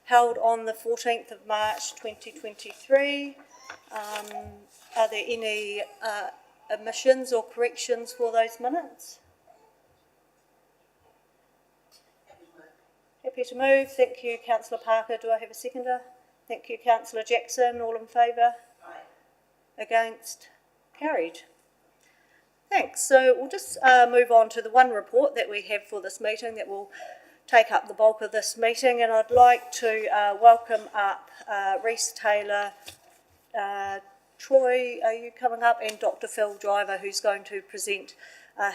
held on the 14th of March 2023. Are there any omissions or corrections for those minutes? Happy to move. Thank you, Councillor Parker. Do I have a seconder? Thank you, Councillor Jackson. All in favour? Aye. Against? Carried. Thanks. So we'll just move on to the one report that we have for this meeting that will take up the bulk of this meeting, and I'd like to welcome up Rhys Taylor, Troy, are you coming up, and Dr. Phil Driver, who's going to present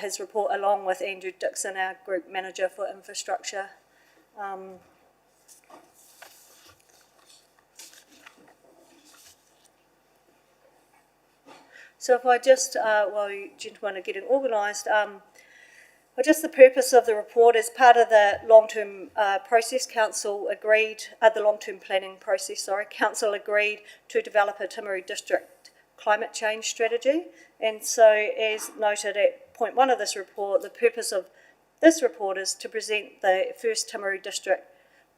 his report along with Andrew Dixon, our Group Manager for Infrastructure. So if I just, while you gentlemen are getting organised, just the purpose of the report is part of the long-term process. Council agreed, the long-term planning process, sorry, Council agreed to develop a Timaru District climate change strategy. And so as noted at point 1 of this report, the purpose of this report is to present the first Timaru District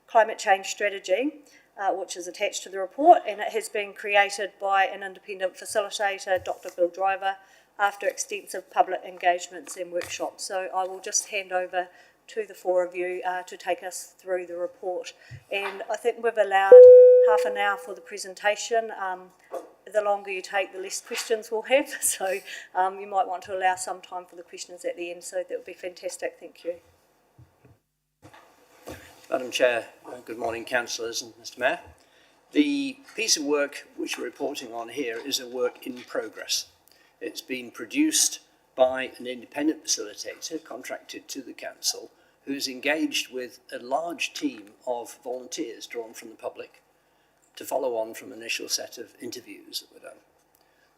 climate change strategy, which is attached to the report, and it has been created by an independent facilitator, Dr. Phil Driver, after extensive public engagements and workshops. So I will just hand over to the four of you to take us through the report. And I think we've allowed half an hour for the presentation. The longer you take, the less questions we'll have. So you might want to allow some time for the questions at the end. So that would be fantastic. Thank you. Madam Chair, good morning, councillors and Mr Mayor. The piece of work which we're reporting on here is a work in progress. It's been produced by an independent facilitator contracted to the council, who's engaged with a large team of volunteers drawn from the public to follow on from an initial set of interviews that were done.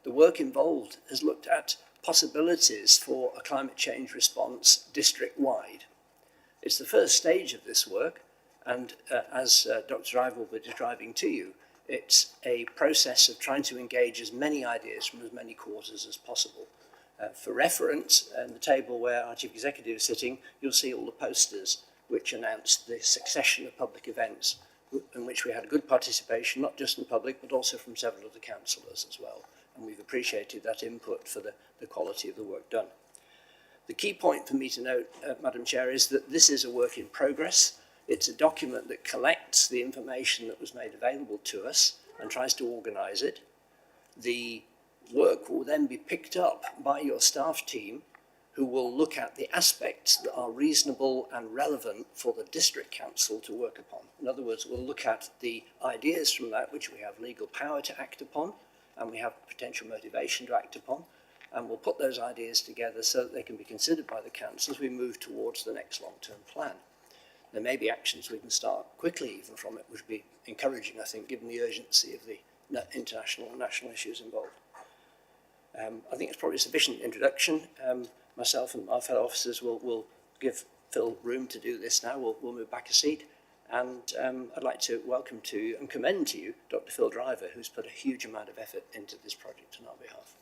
The work involved has looked at possibilities for a climate change response district-wide. It's the first stage of this work, and as Dr. Driver will be describing to you, it's a process of trying to engage as many ideas from as many quarters as possible. For reference, in the table where our Chief Executive is sitting, you'll see all the posters which announced the succession of public events in which we had good participation, not just in the public, but also from several of the councillors as well. And we've appreciated that input for the quality of the work done. The key point for me to note, Madam Chair, is that this is a work in progress. It's a document that collects the information that was made available to us and tries to organise it. The work will then be picked up by your staff team, who will look at the aspects that are reasonable and relevant for the district council to work upon. In other words, we'll look at the ideas from that which we have legal power to act upon and we have potential motivation to act upon, and we'll put those ideas together so that they can be considered by the council as we move towards the next long-term plan. There may be actions we can start quickly even from it, which would be encouraging, I think, given the urgency of the international and national issues involved. I think it's probably a sufficient introduction. Myself and my fellow officers will give Phil room to do this now. We'll move back a seat. And I'd like to welcome to and commend to you Dr. Phil Driver, who's put a huge amount of effort into this project on our behalf.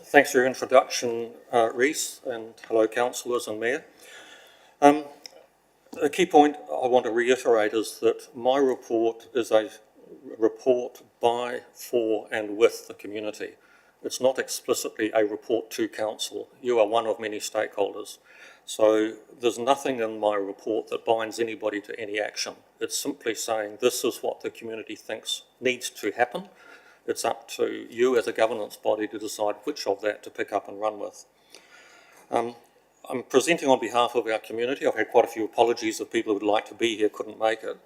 Thanks for your introduction, Rhys, and hello, councillors and Mayor. A key point I want to reiterate is that my report is a report by, for and with the community. It's not explicitly a report to council. You are one of many stakeholders. So there's nothing in my report that binds anybody to any action. It's simply saying this is what the community thinks needs to happen. It's up to you as a governance body to decide which of that to pick up and run with. I'm presenting on behalf of our community. I've had quite a few apologies of people who would like to be here, couldn't make it.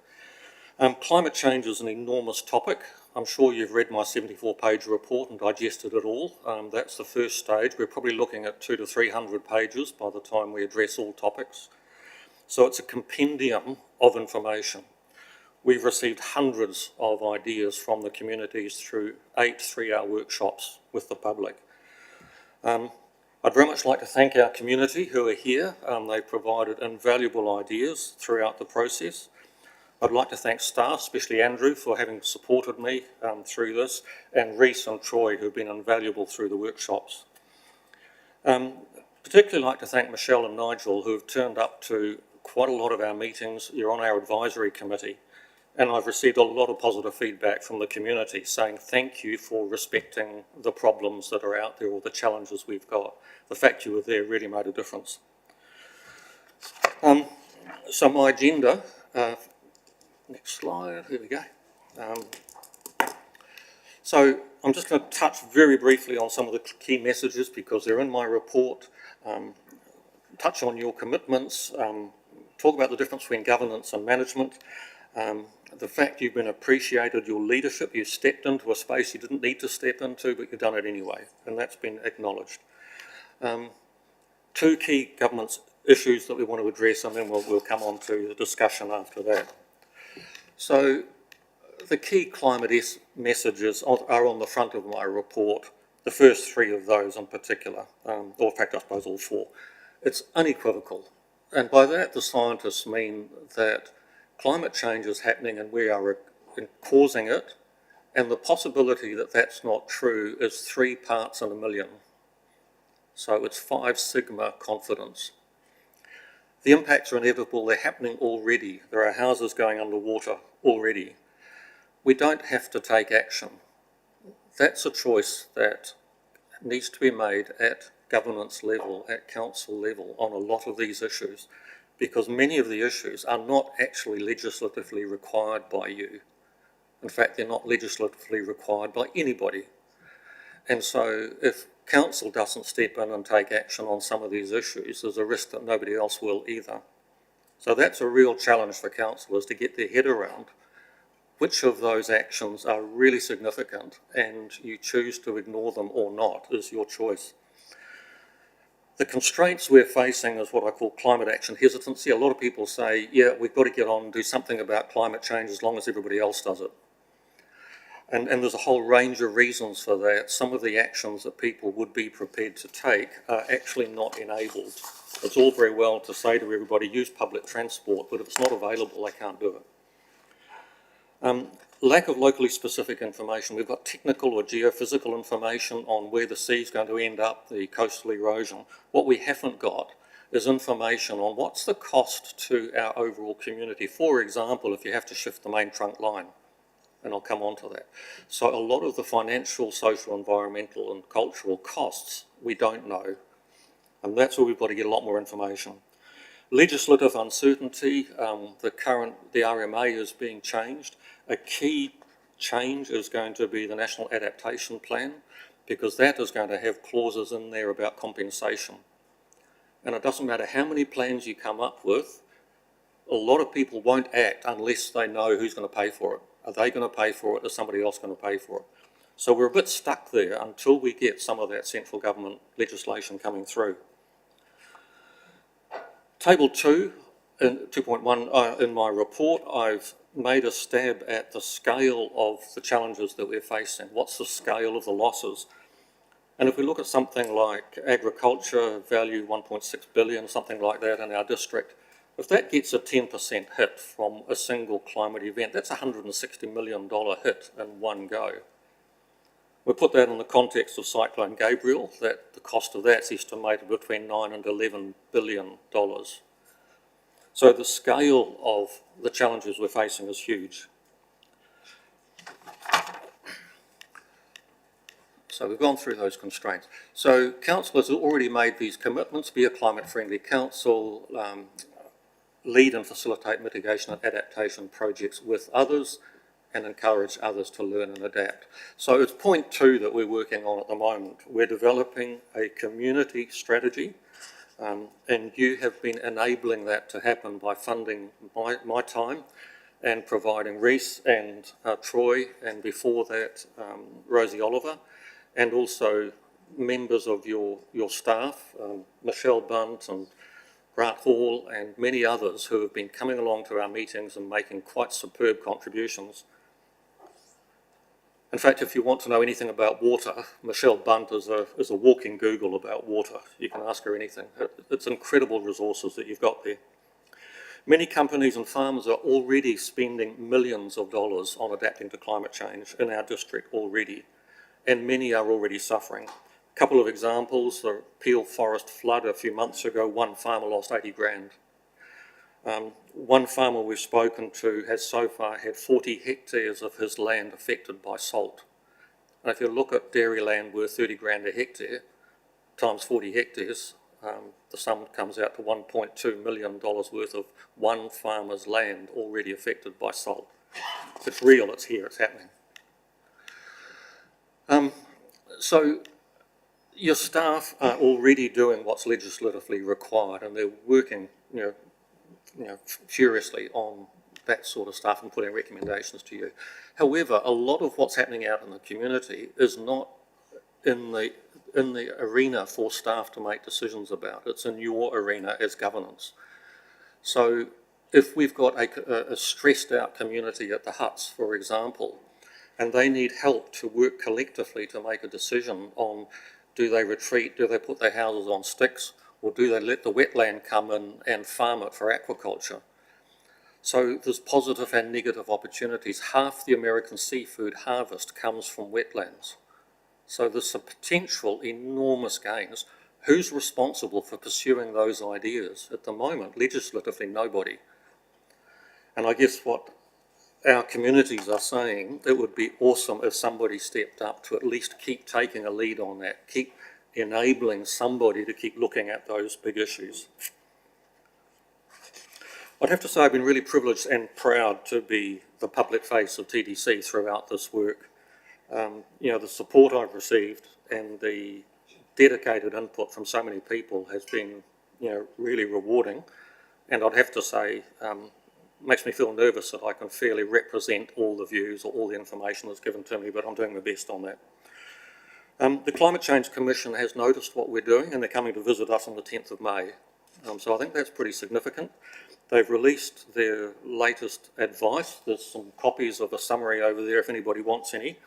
Climate change is an enormous topic. I'm sure you've read my 74-page report and digested it all. That's the first stage. We're probably looking at 200 to 300 pages by the time we address all topics. So it's a compendium of information. We've received hundreds of ideas from the communities through 8 3-hour workshops with the public. I'd very much like to thank our community who are here. They provided invaluable ideas throughout the process. I'd like to thank staff, especially Andrew, for having supported me through this, and Rhys and Troy, who've been invaluable through the workshops. particularly like to thank Michelle and Nigel, who have turned up to quite a lot of our meetings. You're on our advisory committee, and I've received a lot of positive feedback from the community saying thank you for respecting the problems that are out there or the challenges we've got. The fact you were there really made a difference. So my agenda, next slide, here we go. So I'm just going to touch very briefly on some of the key messages because they're in my report, touch on your commitments, talk about the difference between governance and management, the fact you've been appreciated, your leadership, you stepped into a space you didn't need to step into, but you've done it anyway, and that's been acknowledged. Two key governance issues that we want to address, and then we'll come on to the discussion after that. So the key climate messages are on the front of my report, the first three of those in particular, or in fact I suppose all four. It's unequivocal, and by that the scientists mean that climate change is happening and we are causing it, and the possibility that that's not true is 3 parts in a million. So it's 5 sigma confidence. The impacts are inevitable, they're happening already. There are houses going underwater already. We don't have to take action. That's a choice that needs to be made at governance level, at council level, on a lot of these issues, because many of the issues are not actually legislatively required by you. In fact, they're not legislatively required by anybody. And so if council doesn't step in and take action on some of these issues, there's a risk that nobody else will either. So that's a real challenge for councillors to get their head around which of those actions are really significant, and you choose to ignore them or not is your choice. The constraints we're facing is what I call climate action hesitancy. A lot of people say, yeah, we've got to get on and do something about climate change as long as everybody else does it. And there's a whole range of reasons for that. Some of the actions that people would be prepared to take are actually not enabled. It's all very well to say to everybody, use public transport, but if it's not available, they can't do it. Lack of locally specific information. We've got technical or geophysical information on where the sea's going to end up, the coastal erosion. What we haven't got is information on what's the cost to our overall community. For example, if you have to shift the main trunk line, and I'll come on to that. So a lot of the financial, social, environmental and cultural costs we don't know, and that's where we've got to get a lot more information. Legislative uncertainty, the RMA is being changed. A key change is going to be the National Adaptation Plan, because that is going to have clauses in there about compensation. And it doesn't matter how many plans you come up with, a lot of people won't act unless they know who's going to pay for it. Are they going to pay for it? Is somebody else going to pay for it? So we're a bit stuck there until we get some of that central government legislation coming through. Table 2, 2.1 in my report, I've made a stab at the scale of the challenges that we're facing. What's the scale of the losses? And if we look at something like agriculture, value 1.6 billion, something like that in our district, if that gets a 10% hit from a single climate event, that's a $160 million hit in one go. We put that in the context of Cyclone Gabriel, that the cost of that's estimated between $9 and $11 billion. So the scale of the challenges we're facing is huge. So we've gone through those constraints. So councillors have already made these commitments, be a climate-friendly council, lead and facilitate mitigation and adaptation projects with others, and encourage others to learn and adapt. So it's point 2 that we're working on at the moment. We're developing a community strategy, and you have been enabling that to happen by funding my time and providing Reece and Troy, and before that Rosie Oliver, and also members of your staff, Michelle Bunt and Grant Hall and many others who have been coming along to our meetings and making quite superb contributions. In fact, if you want to know anything about water, Michelle Bunt is a walking Google about water. You can ask her anything. It's incredible resources that you've got there. Many companies and farmers are already spending millions of dollars on adapting to climate change in our district already, and many are already suffering. Couple of examples, the Peel Forest flood a few months ago, one farmer lost 80 grand. One farmer we've spoken to has so far had 40 hectares of his land affected by salt. And if you look at dairy land worth 30 grand a hectare, times 40 hectares, the sum comes out to $1.2 million worth of one farmer's land already affected by salt. It's real, it's here, it's happening. So your staff are already doing what's legislatively required, and they're working, furiously on that sort of stuff and putting recommendations to you. However, a lot of what's happening out in the community is not in the arena for staff to make decisions about. It's in your arena as governance. So if we've got a stressed out community at the huts, for example, and they need help to work collectively to make a decision on, do they retreat, do they put their houses on sticks, or do they let the wetland come in and farm it for aquaculture? So there's positive and negative opportunities. Half the American seafood harvest comes from wetlands. So there's a potential enormous gains. Who's responsible for pursuing those ideas? At the moment, legislatively, nobody. And I guess what our communities are saying, it would be awesome if somebody stepped up to at least keep taking a lead on that, keep enabling somebody to keep looking at those big issues. I'd have to say I've been really privileged and proud to be the public face of TDC throughout this work. The support I've received and the dedicated input from so many people has been, really rewarding. And I'd have to say, makes me feel nervous that I can fairly represent all the views or all the information that's given to me, but I'm doing my best on that. The Climate Change Commission has noticed what we're doing, and they're coming to visit us on the 10th of May. So I think that's pretty significant. They've released their latest advice. There's some copies of a summary over there if anybody wants any.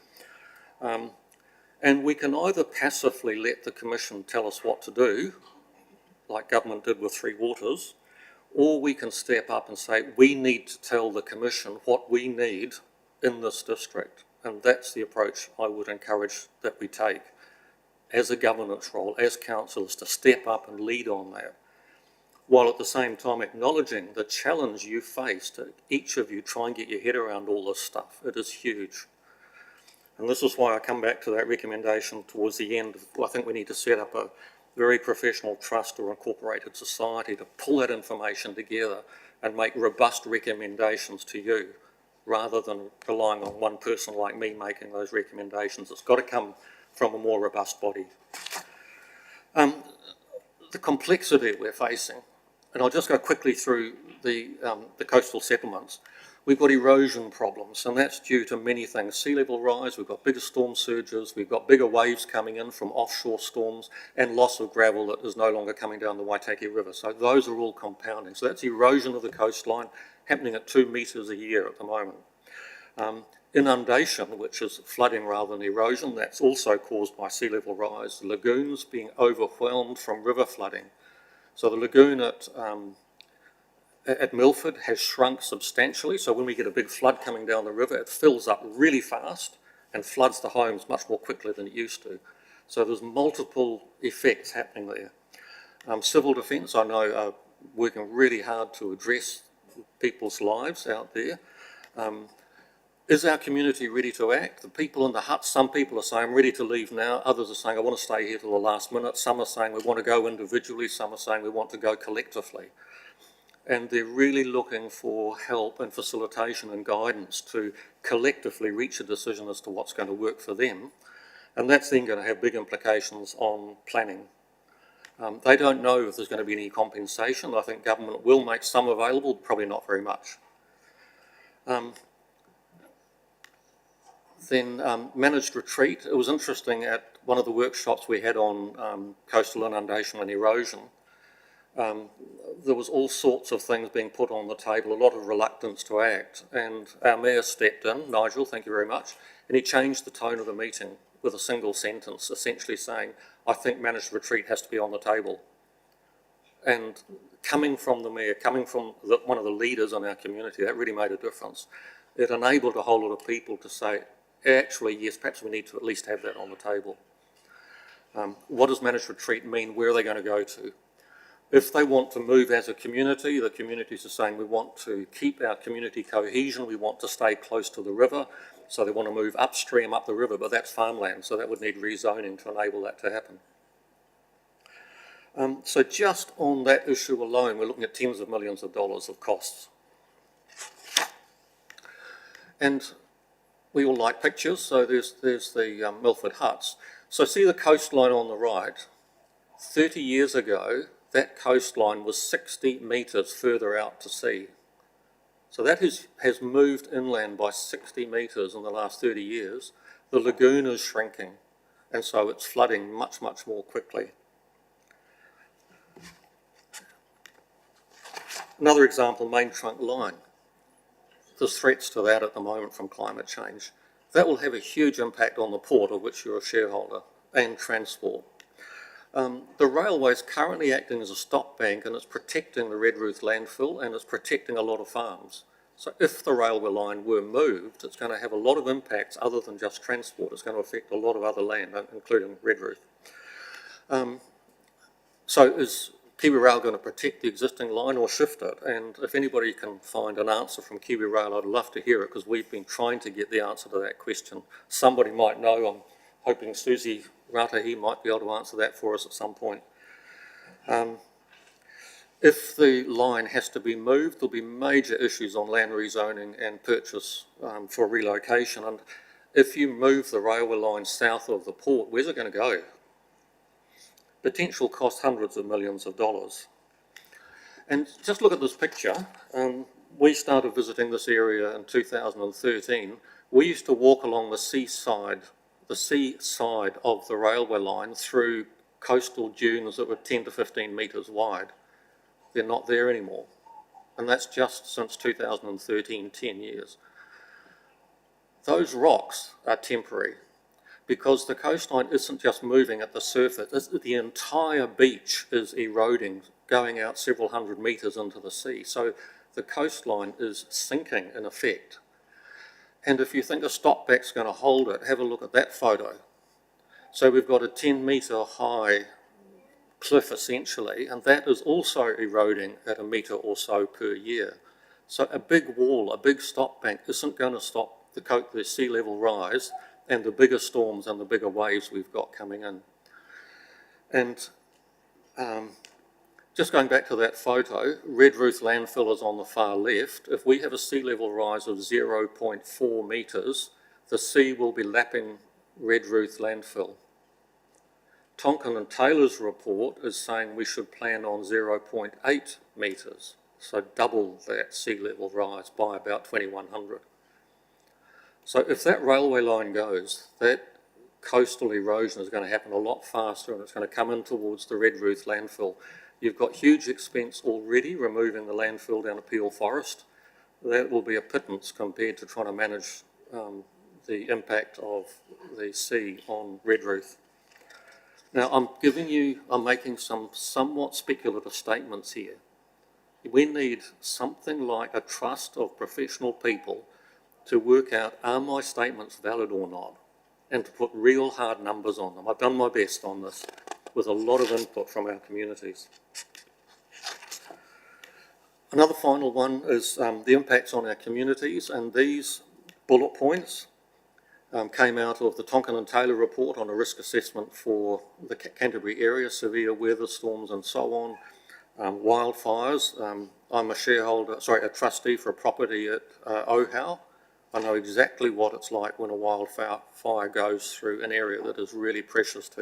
And we can either passively let the Commission tell us what to do, like government did with Three Waters, or we can step up and say, we need to tell the Commission what we need in this district. And that's the approach I would encourage that we take as a governance role, as councillors, to step up and lead on that, while at the same time acknowledging the challenge you face to each of you try and get your head around all this stuff. It is huge. And this is why I come back to that recommendation towards the end. I think we need to set up a very professional trust or incorporated society to pull that information together and make robust recommendations to you, rather than relying on one person like me making those recommendations. It's got to come from a more robust body. The complexity we're facing, and I'll just go quickly through the coastal settlements. We've got erosion problems, and that's due to many things. Sea level rise, we've got bigger storm surges, we've got bigger waves coming in from offshore storms, and loss of gravel that is no longer coming down the Waitaki River. So those are all compounding. So that's erosion of the coastline happening at 2 metres a year at the moment. Inundation, which is flooding rather than erosion, that's also caused by sea level rise. The lagoons being overwhelmed from river flooding. So the lagoon at Milford has shrunk substantially, so when we get a big flood coming down the river, it fills up really fast and floods the homes much more quickly than it used to. So there's multiple effects happening there. Civil defence, I know, are working really hard to address people's lives out there. Is our community ready to act? The people in the huts, some people are saying, I'm ready to leave now. Others are saying, I want to stay here till the last minute. Some are saying, we want to go individually. Some are saying, we want to go collectively. And they're really looking for help and facilitation and guidance to collectively reach a decision as to what's going to work for them. And that's then going to have big implications on planning. They don't know if there's going to be any compensation. I think government will make some available, probably not very much. Then managed retreat. It was interesting at one of the workshops we had on coastal inundation and erosion. There was all sorts of things being put on the table, a lot of reluctance to act, and our mayor stepped in, Nigel, thank you very much, and he changed the tone of the meeting with a single sentence, essentially saying, I think managed retreat has to be on the table. And coming from the mayor, coming from one of the leaders in our community, that really made a difference. It enabled a whole lot of people to say, actually, yes, perhaps we need to at least have that on the table. What does managed retreat mean? Where are they going to go to? If they want to move as a community, the communities are saying we want to keep our community cohesion, we want to stay close to the river, so they want to move upstream up the river, but that's farmland, so that would need rezoning to enable that to happen. So just on that issue alone, we're looking at tens of millions of dollars of costs. And we all like pictures, so there's the Milford huts. So see the coastline on the right. 30 years ago, that coastline was 60 metres further out to sea. So that has moved inland by 60 metres in the last 30 years. The lagoon is shrinking, and so it's flooding much, much more quickly. Another example, main trunk line. There's threats to that at the moment from climate change. That will have a huge impact on the port, of which you're a shareholder, and transport. The railway is currently acting as a stop bank, and it's protecting the Redruth landfill, and it's protecting a lot of farms. So if the railway line were moved, it's going to have a lot of impacts other than just transport. It's going to affect a lot of other land, including Redruth. So is KiwiRail going to protect the existing line or shift it? And if anybody can find an answer from KiwiRail, I'd love to hear it, because we've been trying to get the answer to that question. Somebody might know. I'm hoping Susie Ratahi might be able to answer that for us at some point. If the line has to be moved, there'll be major issues on land rezoning and purchase for relocation. And if you move the railway line south of the port, where's it going to go? Potential cost hundreds of millions of dollars. And just look at this picture. We started visiting this area in 2013. We used to walk along the sea side of the railway line through coastal dunes that were 10 to 15 metres wide. They're not there anymore. And that's just since 2013, 10 years. Those rocks are temporary, because the coastline isn't just moving at the surface, the entire beach is eroding, going out several hundred metres into the sea. So the coastline is sinking in effect. And if you think a stop back's going to hold it, have a look at that photo. So we've got a 10-metre high cliff essentially, and that is also eroding at a metre or so per year. So a big wall, a big stop bank isn't going to stop the sea level rise and the bigger storms and the bigger waves we've got coming in. And just going back to that photo, Redruth landfill is on the far left. If we have a sea level rise of 0.4 metres, the sea will be lapping Redruth landfill. Tonkin and Taylor's report is saying we should plan on 0.8 metres, so double that sea level rise by about 2100. So if that railway line goes, that coastal erosion is going to happen a lot faster, and it's going to come in towards the Redruth landfill. You've got huge expense already removing the landfill down at Peel Forest. That will be a pittance compared to trying to manage the impact of the sea on Redruth. Now I'm making some somewhat speculative statements here. We need something like a trust of professional people to work out, are my statements valid or not, and to put real hard numbers on them. I've done my best on this with a lot of input from our communities. Another final one is the impacts on our communities, and these bullet points came out of the Tonkin and Taylor report on a risk assessment for the Canterbury area, severe weather storms and so on, wildfires. I'm a trustee for a property at Ohau. I know exactly what it's like when a wildfire goes through an area that is really precious to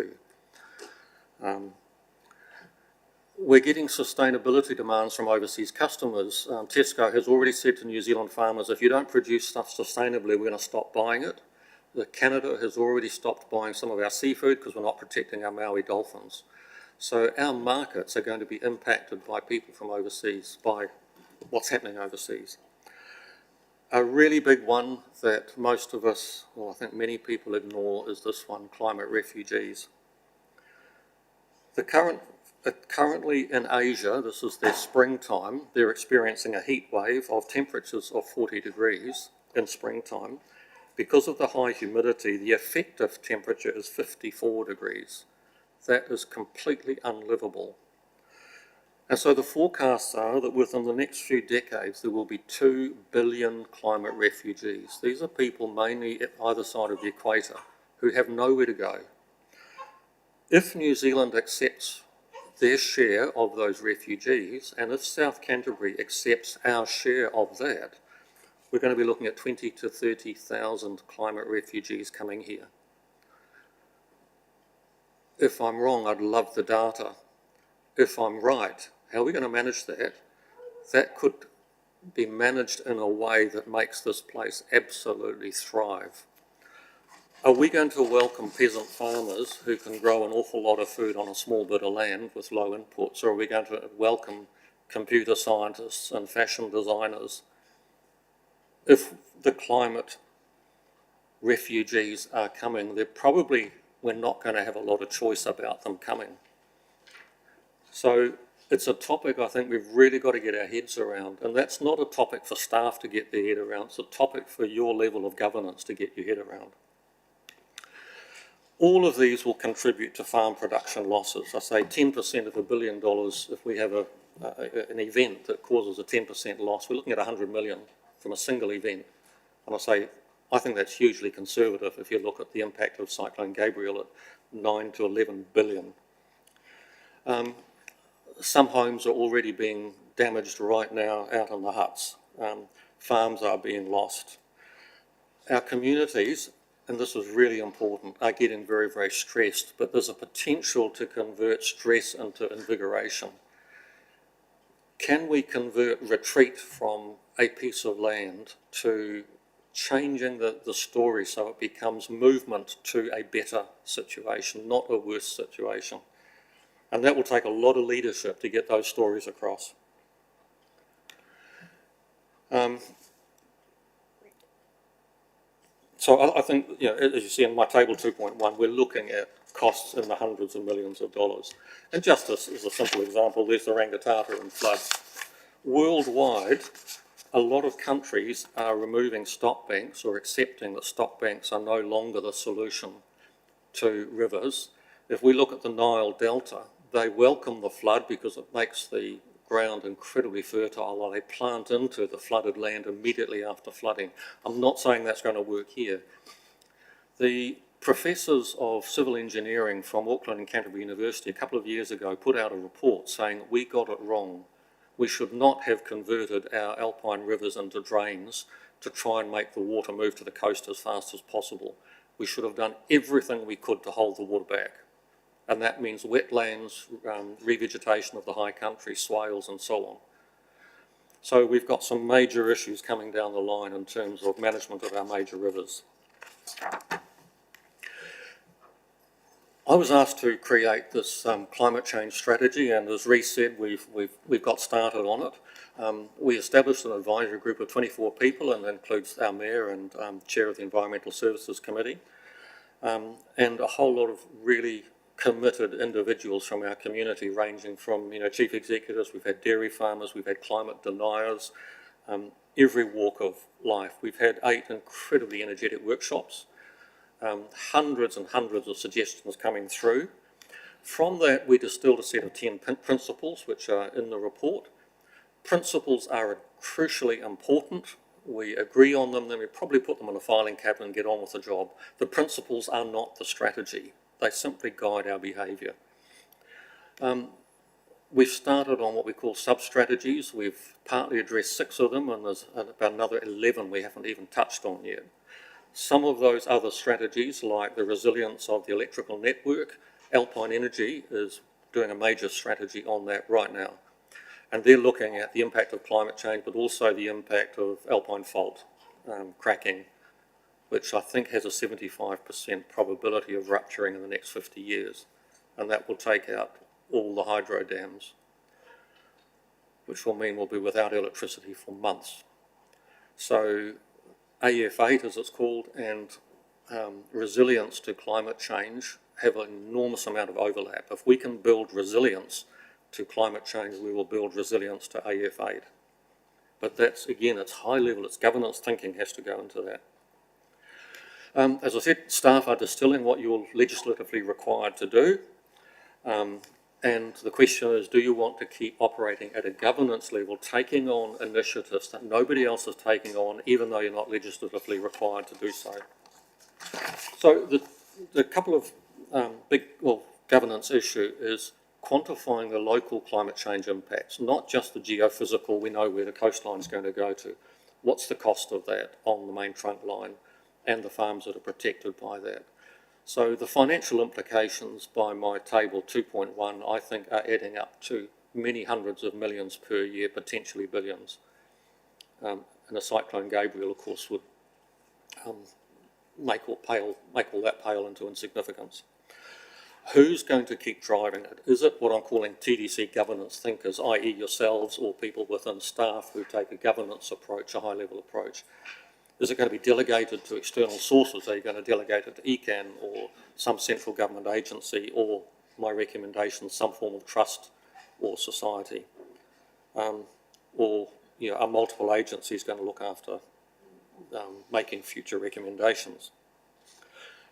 you. We're getting sustainability demands from overseas customers. Tesco has already said to New Zealand farmers, if you don't produce stuff sustainably, we're going to stop buying it. Canada has already stopped buying some of our seafood because we're not protecting our Maui dolphins. So our markets are going to be impacted by people from overseas, by what's happening overseas. A really big one that most of us, well, I think many people ignore, is this one, climate refugees. Currently in Asia, this is their springtime, they're experiencing a heat wave of temperatures of 40 degrees in springtime. Because of the high humidity, the effective temperature is 54 degrees. That is completely unlivable. And so the forecasts are that within the next few decades, there will be 2 billion climate refugees. These are people mainly at either side of the equator who have nowhere to go. If New Zealand accepts their share of those refugees, and if South Canterbury accepts our share of that, we're going to be looking at 20 to 30,000 climate refugees coming here. If I'm wrong, I'd love the data. If I'm right, how are we going to manage that? That could be managed in a way that makes this place absolutely thrive. Are we going to welcome peasant farmers who can grow an awful lot of food on a small bit of land with low inputs, or are we going to welcome computer scientists and fashion designers? If the climate refugees are coming, we're not going to have a lot of choice about them coming. So it's a topic I think we've really got to get our heads around, and that's not a topic for staff to get their head around, it's a topic for your level of governance to get your head around. All of these will contribute to farm production losses. I say 10% of $1 billion, if we have an event that causes a 10% loss, we're looking at 100 million from a single event. And I think that's hugely conservative if you look at the impact of Cyclone Gabrielle at 9 to 11 billion. Some homes are already being damaged right now out in the huts. Farms are being lost. Our communities, and this is really important, are getting very, very stressed, but there's a potential to convert stress into invigoration. Can we convert retreat from a piece of land to changing the story so it becomes movement to a better situation, not a worse situation? And that will take a lot of leadership to get those stories across. So I think, you know, as you see in my table 2.1, we're looking at costs in the hundreds of millions of dollars. And just as a simple example, there's the Rangitata and flood. Worldwide, a lot of countries are removing stock banks or accepting that stock banks are no longer the solution to rivers. If we look at the Nile Delta, they welcome the flood because it makes the ground incredibly fertile while they plant into the flooded land immediately after flooding. I'm not saying that's going to work here. The professors of civil engineering from Auckland and Canterbury University a couple of years ago put out a report saying we got it wrong. We should not have converted our alpine rivers into drains to try and make the water move to the coast as fast as possible. We should have done everything we could to hold the water back. And that means wetlands, revegetation of the high country, swales and so on. So we've got some major issues coming down the line in terms of management of our major rivers. I was asked to create this climate change strategy, and as Rhys said, we've got started on it. We established an advisory group of 24 people, and that includes our mayor and chair of the Environmental Services Committee, and a whole lot of really committed individuals from our community, ranging from, you know, chief executives, we've had dairy farmers, we've had climate deniers, every walk of life. We've had 8 incredibly energetic workshops, hundreds and hundreds of suggestions coming through. From that, we distilled a set of 10 principles, which are in the report. Principles are crucially important. We agree on them, then we probably put them in a filing cabinet and get on with the job. The principles are not the strategy. They simply guide our behaviour. We've started on what we call sub-strategies. We've partly addressed 6 of them, and there's about another 11 we haven't even touched on yet. Some of those other strategies, like the resilience of the electrical network, Alpine Energy is doing a major strategy on that right now. And they're looking at the impact of climate change, but also the impact of alpine fault cracking, which I think has a 75% probability of rupturing in the next 50 years. And that will take out all the hydro dams, which will mean we'll be without electricity for months. So AF8, as it's called, and resilience to climate change have an enormous amount of overlap. If we can build resilience to climate change, we will build resilience to AF8. But that's, again, it's high level, it's governance thinking has to go into that. As I said, staff are distilling what you're legislatively required to do. And the question is, do you want to keep operating at a governance level, taking on initiatives that nobody else is taking on, even though you're not legislatively required to do so? So the couple of governance issue is quantifying the local climate change impacts, not just the geophysical, we know where the coastline is going to go to. What's the cost of that on the main trunk line and the farms that are protected by that? So the financial implications by my table 2.1, I think, are adding up to many hundreds of millions per year, potentially billions. And a Cyclone Gabriel, of course, would make all that pale into insignificance. Who's going to keep driving it? Is it what I'm calling TDC governance thinkers, i.e. yourselves or people within staff who take a governance approach, a high-level approach? Is it going to be delegated to external sources? Are you going to delegate it to ECAN or some central government agency, or my recommendation, some form of trust or society? Or are multiple agencies going to look after making future recommendations?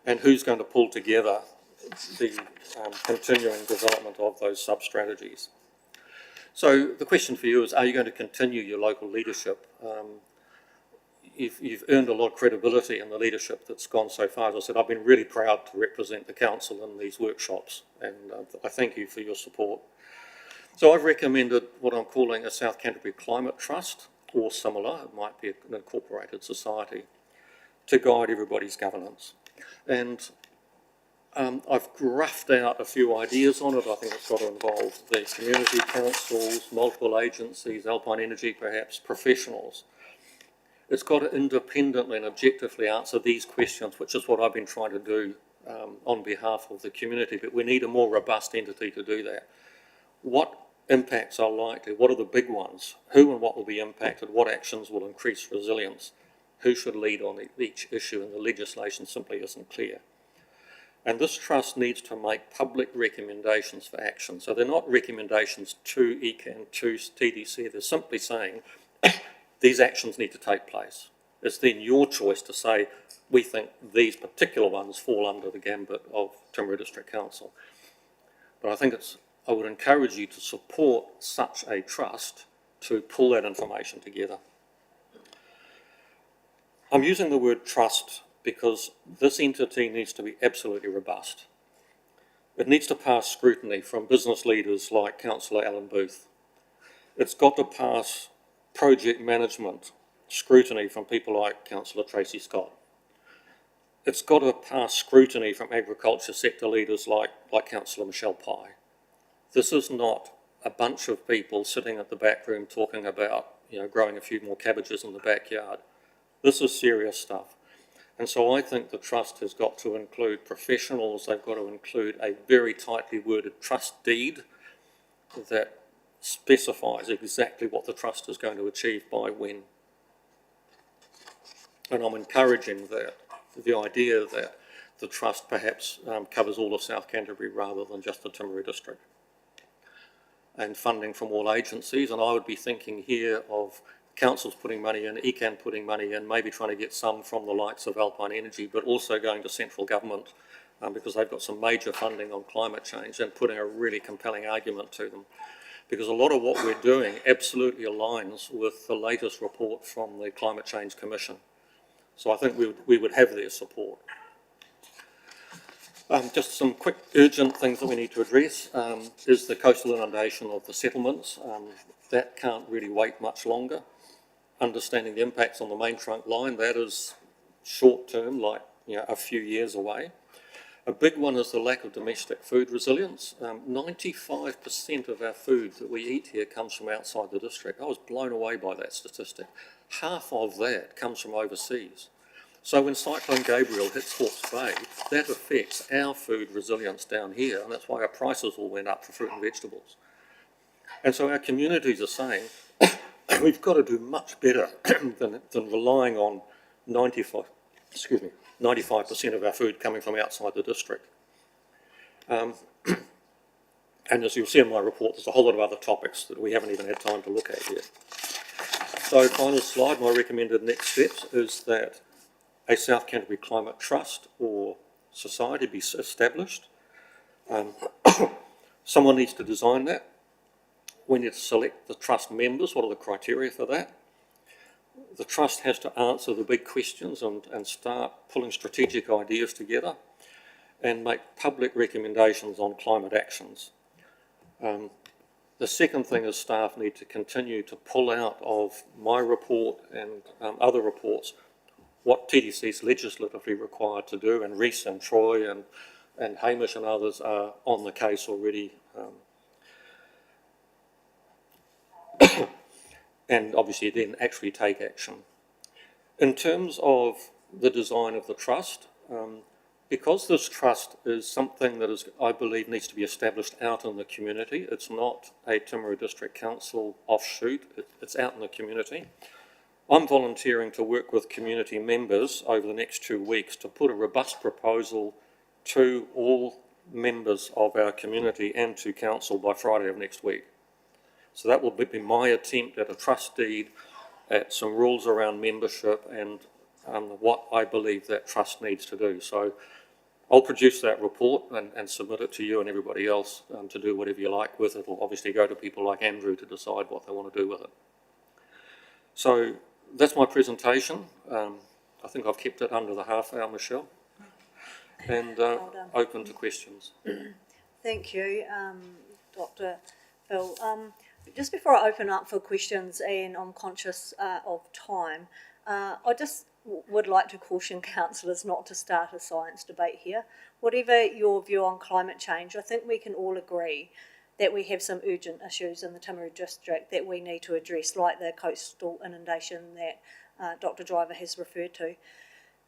And who's going to pull together the continuing development of those sub-strategies? So the question for you is, are you going to continue your local leadership? You've earned a lot of credibility in the leadership that's gone so far. As I said, I've been really proud to represent the council in these workshops, and I thank you for your support. So I've recommended what I'm calling a South Canterbury Climate Trust, or similar, it might be an incorporated society, to guide everybody's governance. And I've graphed out a few ideas on it. I think it's got to involve the community councils, multiple agencies, Alpine Energy perhaps, professionals. It's got to independently and objectively answer these questions, which is what I've been trying to do on behalf of the community, but we need a more robust entity to do that. What impacts are likely? What are the big ones? Who and what will be impacted? What actions will increase resilience? Who should lead on each issue? And the legislation simply isn't clear. And this trust needs to make public recommendations for action. So they're not recommendations to ECAN, to TDC, they're simply saying these actions need to take place. It's then your choice to say, we think these particular ones fall under the gambit of Timaru District Council. But I think I would encourage you to support such a trust to pull that information together. I'm using the word trust because this entity needs to be absolutely robust. It needs to pass scrutiny from business leaders like Councillor Alan Booth. It's got to pass project management scrutiny from people like Councillor Tracy Scott. It's got to pass scrutiny from agriculture sector leaders like Councillor Michelle Pye. This is not a bunch of people sitting at the back room talking about, growing a few more cabbages in the backyard. This is serious stuff. And so I think the trust has got to include professionals. They've got to include a very tightly worded trust deed that specifies exactly what the trust is going to achieve by when. And I'm encouraging that, the idea that the trust perhaps covers all of South Canterbury rather than just the Timaru district. And funding from all agencies, and I would be thinking here of councils putting money in, ECAN putting money in, maybe trying to get some from the likes of Alpine Energy, but also going to central government because they've got some major funding on climate change and putting a really compelling argument to them. Because a lot of what we're doing absolutely aligns with the latest report from the Climate Change Commission. So I think we would have their support. Just some quick urgent things that we need to address is the coastal inundation of the settlements. That can't really wait much longer. Understanding the impacts on the main trunk line, that is short term, like a few years away. A big one is the lack of domestic food resilience. 95% of our food that we eat here comes from outside the district. I was blown away by that statistic. Half of that comes from overseas. So when Cyclone Gabriel hits Hawke's Bay, that affects our food resilience down here, and that's why our prices all went up for fruit and vegetables. And so our communities are saying, we've got to do much better than relying on 95% of our food coming from outside the district. And as you'll see in my report, there's a whole lot of other topics that we haven't even had time to look at yet. So final slide, my recommended next steps is that a South Canterbury Climate Trust or Society be established. Someone needs to design that. We need to select the trust members. What are the criteria for that? The trust has to answer the big questions and start pulling strategic ideas together and make public recommendations on climate actions. The second thing is staff need to continue to pull out of my report and other reports what TDC is legislatively required to do, and Reece and Troy and Hamish and others are on the case already. And obviously then actually take action. In terms of the design of the trust, because this trust is something that is, I believe, needs to be established out in the community. It's not a Timaru District Council offshoot, it's out in the community. I'm volunteering to work with community members over the next 2 weeks to put a robust proposal to all members of our community and to council by Friday of next week. So that will be my attempt at a trust deed, at some rules around membership and what I believe that trust needs to do. So I'll produce that report and submit it to you and everybody else to do whatever you like with it. It'll obviously go to people like Andrew to decide what they want to do with it. So that's my presentation. I think I've kept it under the half hour, Michelle, and open to questions. Thank you, Dr. Phil. Just before I open up for questions, and I'm conscious of time, I just would like to caution councillors not to start a science debate here. Whatever your view on climate change, I think we can all agree that we have some urgent issues in the Timaru District that we need to address, like the coastal inundation that Dr. Driver has referred to.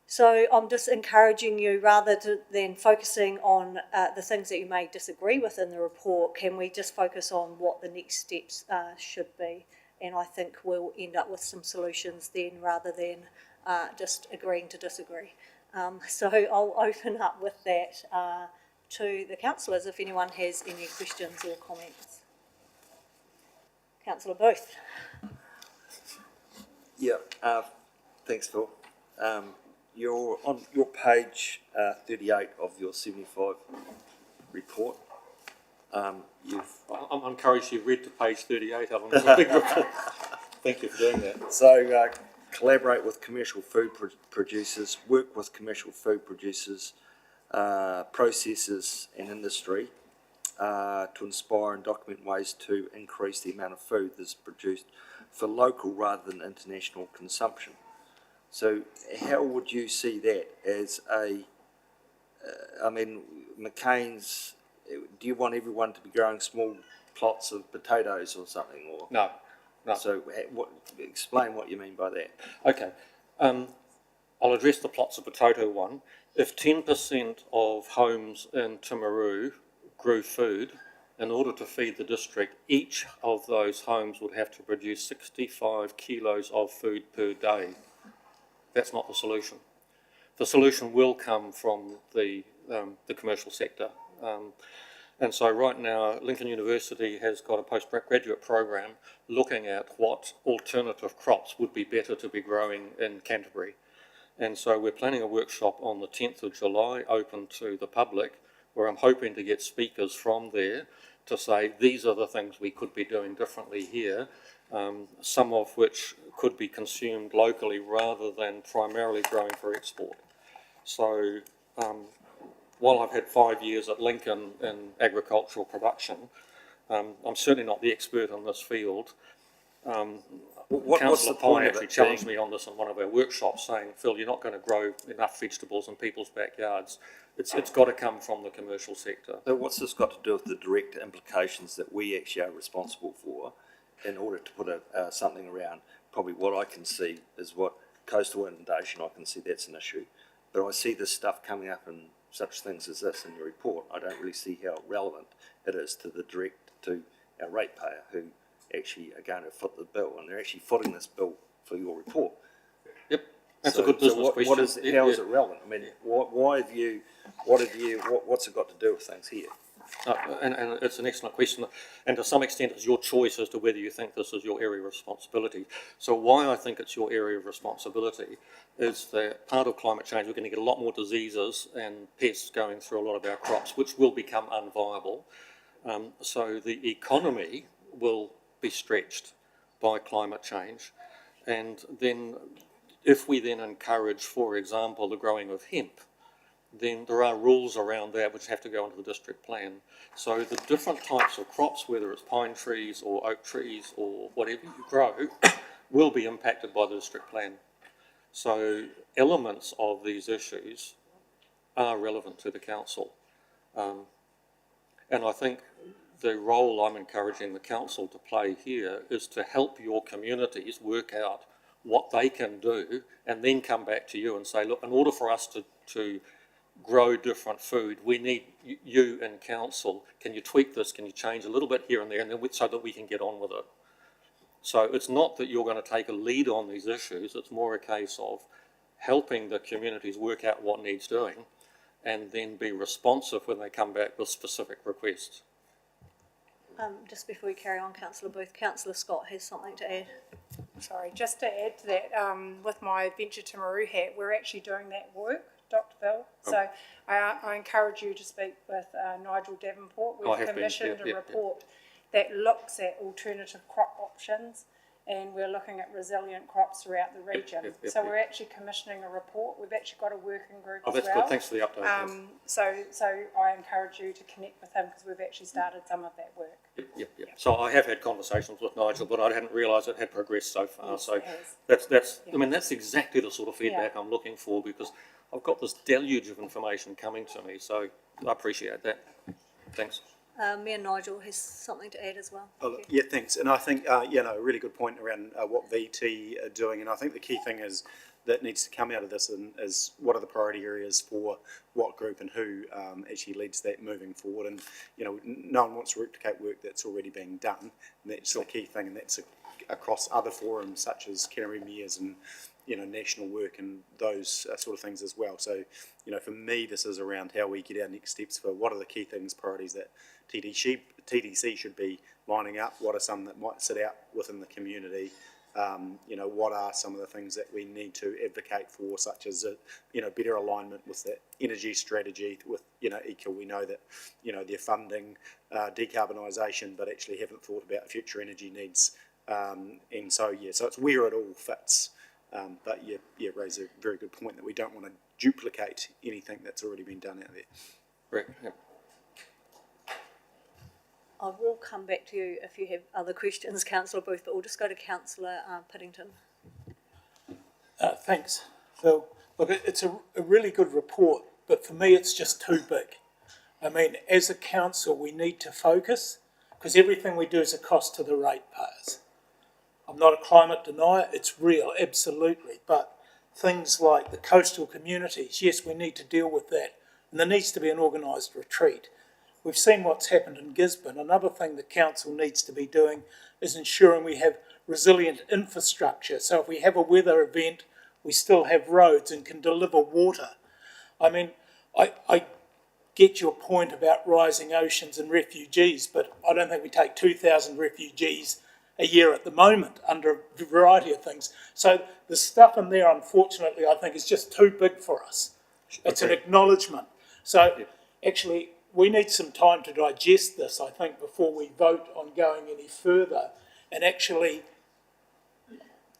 So I'm just encouraging you, rather than focusing on the things that you may disagree with in the report, can we just focus on what the next steps should be? And I think we'll end up with some solutions then, rather than just agreeing to disagree. So I'll open up with that to the councillors if anyone has any questions or comments. Councillor Booth. Yeah, thanks, Phil. You're on your page 38 of your 75 report. I'm encouraged you've read to page 38 of a big report. Thank you for doing that. So collaborate with commercial food producers, work with commercial food producers, processors and industry to inspire and document ways to increase the amount of food that's produced for local rather than international consumption. So how would you see that as a, I mean, McCain's, do you want everyone to be growing small plots of potatoes or something? Or No. So explain what you mean by that. Okay. I'll address the plots of potato one. If 10% of homes in Timaru grew food, in order to feed the district, each of those homes would have to produce 65 kilos of food per day. That's not the solution. The solution will come from the commercial sector. And so right now, Lincoln University has got a postgraduate program looking at what alternative crops would be better to be growing in Canterbury. And so we're planning a workshop on the 10th of July, open to the public, where I'm hoping to get speakers from there to say, these are the things we could be doing differently here, some of which could be consumed locally rather than primarily growing for export. So while I've had 5 years at Lincoln in agricultural production, I'm certainly not the expert in this field. Councillor Pine actually challenged me on this in one of our workshops, saying, Phil, you're not going to grow enough vegetables in people's backyards. It's got to come from the commercial sector. So what's this got to do with the direct implications that we actually are responsible for in order to put something around? Probably what I can see is what coastal inundation, I can see that's an issue. But I see this stuff coming up in such things as this in the report. I don't really see how relevant it is to our ratepayer who actually are going to foot the bill, and they're actually footing this bill for your report. Yep, that's a good business question. How is it relevant? I mean, what's it got to do with things here? And it's an excellent question, and to some extent it's your choice as to whether you think this is your area of responsibility. So why I think it's your area of responsibility is that part of climate change, we're going to get a lot more diseases and pests going through a lot of our crops, which will become unviable. So the economy will be stretched by climate change. And then if we then encourage, for example, the growing of hemp, then there are rules around that which have to go into the district plan. So the different types of crops, whether it's pine trees or oak trees or whatever you grow, will be impacted by the district plan. So elements of these issues are relevant to the council. And I think the role I'm encouraging the council to play here is to help your communities work out what they can do and then come back to you and say, look, in order for us to grow different food, we need you in council. Can you tweak this? Can you change a little bit here and there, and then so that we can get on with it? So it's not that you're going to take a lead on these issues. It's more a case of helping the communities work out what needs doing and then be responsive when they come back with specific requests. Just before we carry on, Councillor Booth, Councillor Scott has something to add. Sorry, just to add to that, with my Venture Timaru hat, we're actually doing that work, Dr. Bill. So I encourage you to speak with Nigel Davenport. We've commissioned a report that looks at alternative crop options, and we're looking at resilient crops throughout the region. So we're actually commissioning a report. We've actually got a working group as well. That's good. Thanks for the update. So I encourage you to connect with him because we've actually started some of that work. Yep. So I have had conversations with Nigel, but I hadn't realised it had progressed so far. Yes, so it has. that's I mean, that's exactly the sort of feedback Yeah. I'm looking for, because I've got this deluge of information coming to me. So I appreciate that. Thanks. Mayor Nigel has something to add as well. Oh, yeah, thanks. And I think, a really good point around what VT are doing. And I think the key thing is that needs to come out of this is what are the priority areas for what group and who actually leads that moving forward. And, no one wants to replicate work that's already being done. And that's the key thing. And that's across other forums such as Canterbury Mayors and, national work and those sort of things as well. So, for me, this is around how we get our next steps for what are the key things, priorities that TDC should be lining up, what are some that might sit out within the community, what are some of the things that we need to advocate for, such as, better alignment with that energy strategy with, ECA. We know that, they're funding decarbonisation, but actually haven't thought about future energy needs. And so it's where it all fits. But you raise a very good point that we don't want to duplicate anything that's already been done out there. Great. Yeah. I will come back to you if you have other questions, Councillor Booth, but we'll just go to Councillor Piddington. Thanks, Phil. Look, it's a really good report, but for me it's just too big. I mean, as a council we need to focus, because everything we do is a cost to the ratepayers. I'm not a climate denier, it's real, absolutely, but things like the coastal communities, yes, we need to deal with that, and there needs to be an organised retreat. We've seen what's happened in Gisborne. Another thing the council needs to be doing is ensuring we have resilient infrastructure. So if we have a weather event, we still have roads and can deliver water. I mean, I get your point about rising oceans and refugees, but I don't think we take 2,000 refugees a year at the moment under a variety of things. So the stuff in there, unfortunately, I think is just too big for us. It's an acknowledgement. So actually, we need some time to digest this, I think, before we vote on going any further, and actually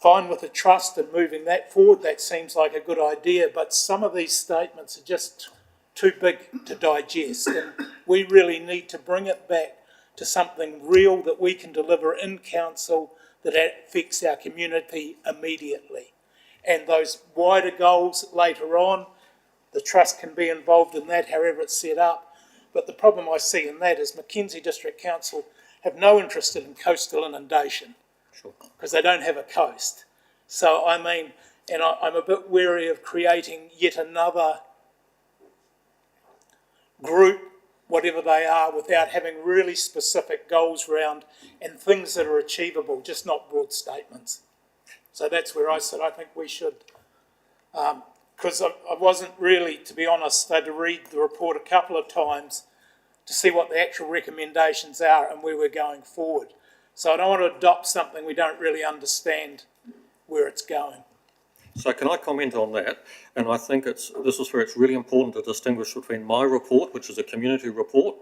fine with the trust and moving that forward. That seems like a good idea, but some of these statements are just too big to digest, and we really need to bring it back to something real that we can deliver in council that affects our community immediately. And those wider goals later on, the trust can be involved in that, however it's set up. But the problem I see in that is Mackenzie District Council have no interest in coastal inundation because they don't have a coast. So, I mean, and I'm a bit wary of creating yet another group, whatever they are, without having really specific goals around and things that are achievable, just not broad statements. So that's where I said I think we should, because I wasn't really, to be honest, I had to read the report a couple of times to see what the actual recommendations are and where we're going forward. So I don't want to adopt something we don't really understand where it's going. So can I comment on that? And I think this is where it's really important to distinguish between my report, which is a community report,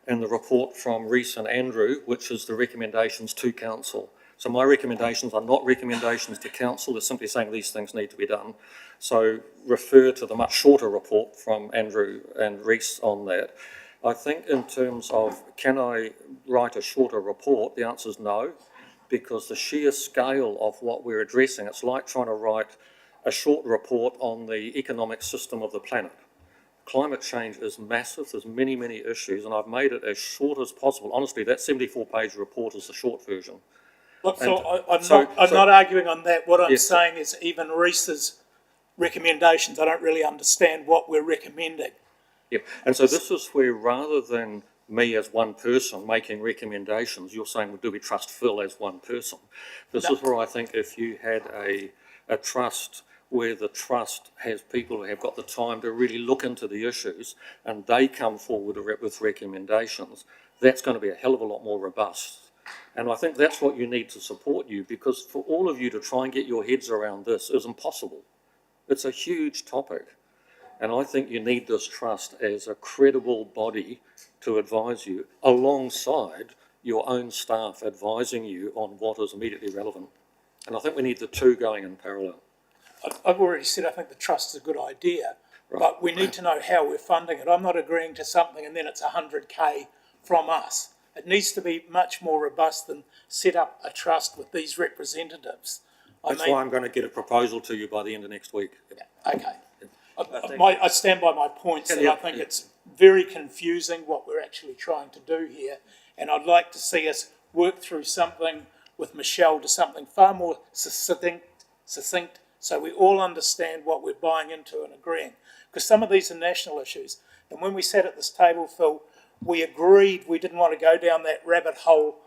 and the report from Reece and Andrew, which is the recommendations to council. So my recommendations are not recommendations to council, they're simply saying these things need to be done. So refer to the much shorter report from Andrew and Reece on that. I think in terms of, can I write a shorter report, the answer is no, because the sheer scale of what we're addressing, it's like trying to write a short report on the economic system of the planet. Climate change is massive, there's many, many issues, and I've made it as short as possible. Honestly, that 74-page report is the short version. Look, And I'm not arguing on that. What I'm Yes. saying is even Reese's recommendations, I don't really understand what we're recommending. Yep, and so this is where rather than me as one person making recommendations, you're saying, well, do we trust Phil as one person? This is where I think if you had a trust where the trust has people who have got the time to really look into the issues and they come forward with recommendations, that's going to be a hell of a lot more robust. And I think that's what you need to support you, because for all of you to try and get your heads around this is impossible. It's a huge topic. And I think you need this trust as a credible body to advise you alongside your own staff advising you on what is immediately relevant. And I think we need the two going in parallel. I've already said I think the trust is a good idea, but we need to know how we're funding it. I'm not agreeing to something and then it's 100K from us. It needs to be much more robust than set up a trust with these representatives. That's why I'm going to get a proposal to you by the end of next week. Okay. I stand by my points that Yeah, I think it's very confusing what we're actually trying to do here. And I'd like to see us work through something with Michelle to something far more succinct so we all understand what we're buying into and agreeing. Because some of these are national issues. And when we sat at this table, Phil, we agreed we didn't want to go down that rabbit hole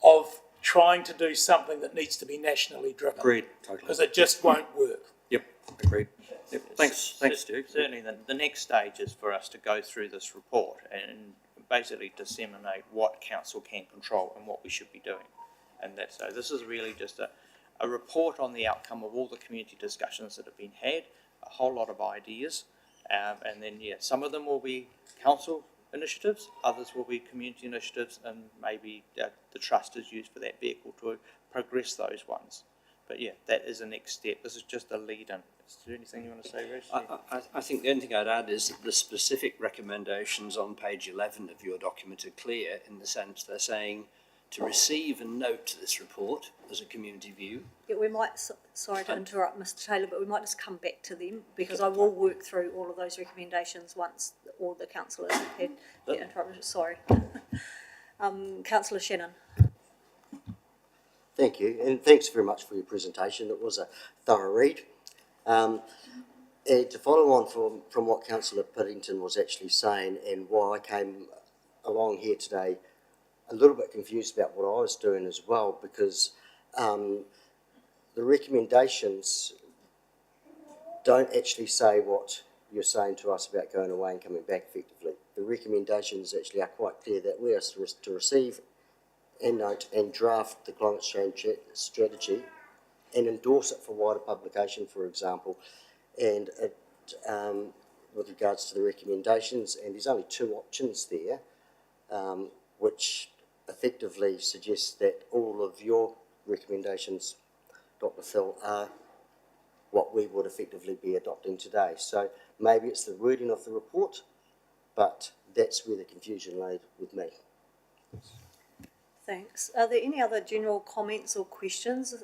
of trying to do something that needs to be nationally driven. Agreed, totally. Because it just won't work. Yep, agreed. Yep. Thanks, Stu. Certainly, the next stage is for us to go through this report and basically disseminate what council can control and what we should be doing. And so this is really just a report on the outcome of all the community discussions that have been had, a whole lot of ideas, and then, some of them will be council initiatives, others will be community initiatives, and maybe the trust is used for that vehicle to progress those ones. But that is the next step. This is just a lead-in. Is there anything you want to say, Reece? I think the only thing I'd add is that the specific recommendations on page 11 of your document are clear in the sense they're saying to receive and note this report as a community view. Yeah, we might, sorry to interrupt Mr Taylor, but we might just come back to them because I will work through all of those recommendations once all the councillors have had their interruptions. Sorry. Councillor Shannon. Thank you, and thanks very much for your presentation. It was a thorough read. And to follow on from what Councillor Piddington was actually saying, and why I came along here today a little bit confused about what I was doing as well, because the recommendations don't actually say what you're saying to us about going away and coming back effectively. The recommendations actually are quite clear that we are to receive and note and draft the climate change strategy and endorse it for wider publication, for example. And it, with regards to the recommendations, and there's only two options there, which effectively suggests that all of your recommendations, Dr. Phil, are what we would effectively be adopting today. So maybe it's the wording of the report, but that's where the confusion lay with me. Thanks. Are there any other general comments or questions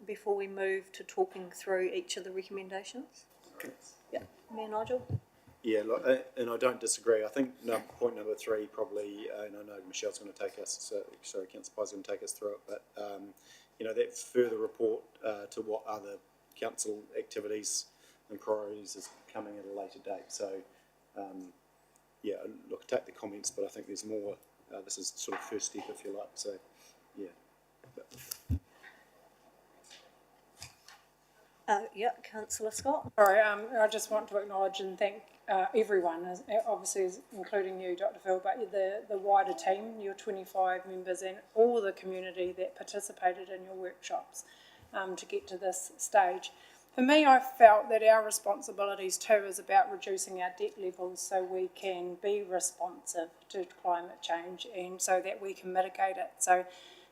before we move to talking through each of the recommendations? Yeah, Mayor Nigel? Yeah, and I don't disagree. I think point number 3 probably, and I know Michelle's going to take us, sorry, Councillor Pye's going to take us through it, but, that further report to what other council activities and priorities is coming at a later date. So, look, take the comments, but I think there's more. This is sort of first step, if you like. So, Councillor Scott. Sorry, I just want to acknowledge and thank everyone, obviously including you, Dr. Phil, but the wider team, your 25 members and all the community that participated in your workshops to get to this stage. For me, I felt that our responsibilities too is about reducing our debt levels so we can be responsive to climate change and so that we can mitigate it. So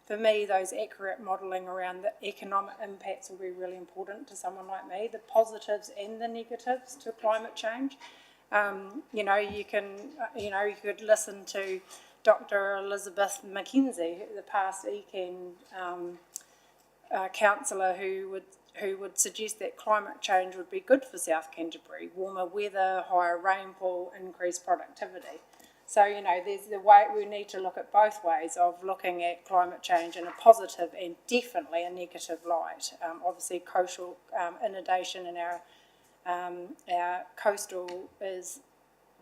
for me, those accurate modelling around the economic impacts will be really important to someone like me, the positives and the negatives to climate change. You know, you could listen to Dr. Elizabeth Mackenzie, the past ECAN councillor, who would suggest that climate change would be good for South Canterbury, warmer weather, higher rainfall, increased productivity. So, you know, there's the way we need to look at both ways of looking at climate change in a positive and definitely a negative light. Obviously, coastal inundation in our coastal is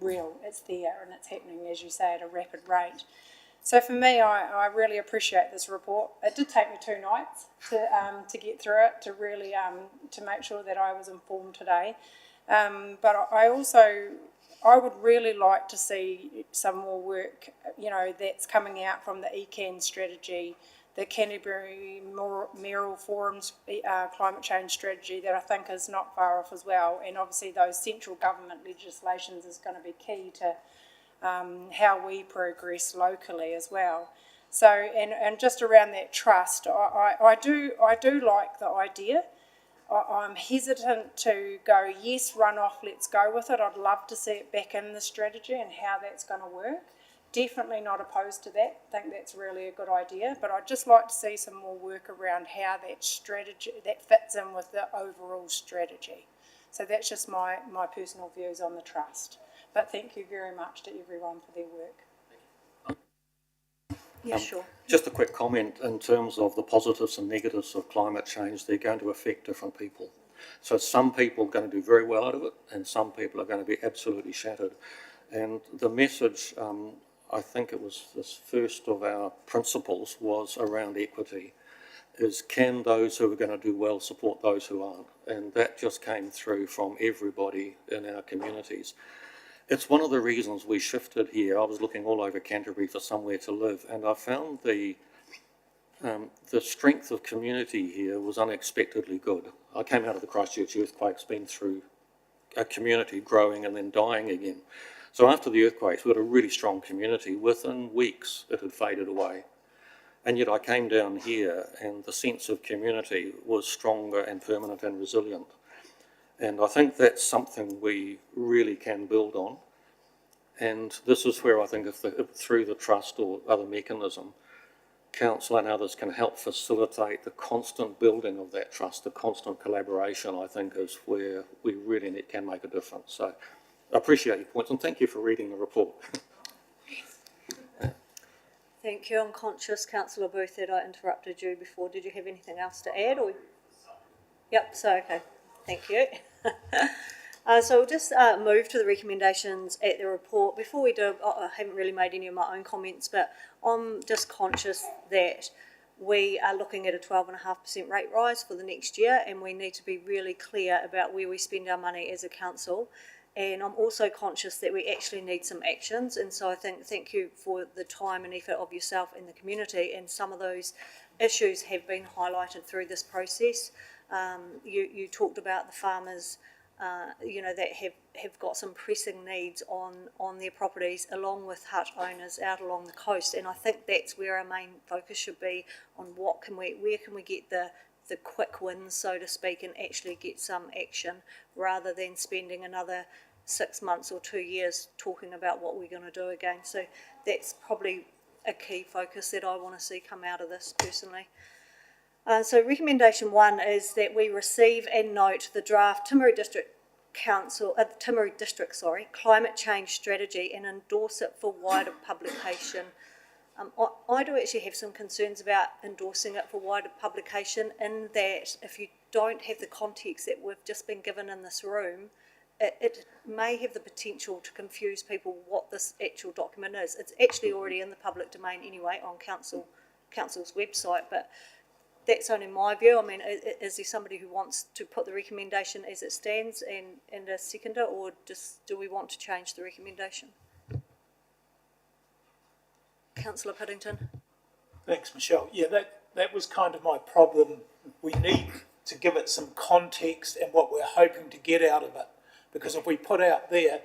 real, it's there and it's happening, as you say, at a rapid rate. So for me, I really appreciate this report. It did take me 2 nights to get through it, to really to make sure that I was informed today. But I would really like to see some more work, you know, that's coming out from the ECAN strategy, the Canterbury Mayoral Forum's climate change strategy that I think is not far off as well. And obviously those central government legislations is going to be key to how we progress locally as well. So, and just around that trust, I do like the idea. I'm hesitant to go, yes, run off, let's go with it. I'd love to see it back in the strategy and how that's going to work. Definitely not opposed to that. I think that's really a good idea, but I'd just like to see some more work around how that strategy, that fits in with the overall strategy. So that's just my personal views on the trust. But thank you very much to everyone for their work. Yeah, sure. Just a quick comment in terms of the positives and negatives of climate change. They're going to affect different people. So some people are going to do very well out of it, and some people are going to be absolutely shattered. And the message, I think it was this first of our principles, was around equity, is can those who are going to do well support those who aren't? And that just came through from everybody in our communities. It's one of the reasons we shifted here. I was looking all over Canterbury for somewhere to live, and I found the strength of community here was unexpectedly good. I came out of the Christchurch earthquakes, been through a community growing and then dying again. So after the earthquakes, we had a really strong community. Within weeks, it had faded away. And yet I came down here and the sense of community was stronger and permanent and resilient. And I think that's something we really can build on. And this is where I think if through the trust or other mechanism, council and others can help facilitate the constant building of that trust, the constant collaboration, I think is where we really can make a difference. So I appreciate your points and thank you for reading the report. Thank you. I'm conscious, Councillor Booth, that I interrupted you before. Did you have anything else to add? Or? Yep, so okay. Thank you. So we'll just move to the recommendations at the report. Before we do, I haven't really made any of my own comments, but I'm just conscious that we are looking at a 12.5% rate rise for the next year, and we need to be really clear about where we spend our money as a council. And I'm also conscious that we actually need some actions, and so I thank you for the time and effort of yourself and the community, and some of those issues have been highlighted through this process. You talked about the farmers, that have got some pressing needs on their properties, along with hut owners out along the coast, and I think that's where our main focus should be on where can we get the quick wins, so to speak, and actually get some action, rather than spending another 6 months or 2 years talking about what we're going to do again. So that's probably a key focus that I want to see come out of this personally. So recommendation 1 is that we receive and note the draft Timaru District climate change strategy and endorse it for wider publication. I do actually have some concerns about endorsing it for wider publication, in that if you don't have the context that we've just been given in this room, it may have the potential to confuse people what this actual document is. It's actually already in the public domain anyway on council's website, but that's only my view. I mean, is there somebody who wants to put the recommendation as it stands and a seconder, or do we want to change the recommendation? Councillor Piddington. Thanks, Michelle. Yeah, that was kind of my problem. We need to give it some context and what we're hoping to get out of it. Because if we put out there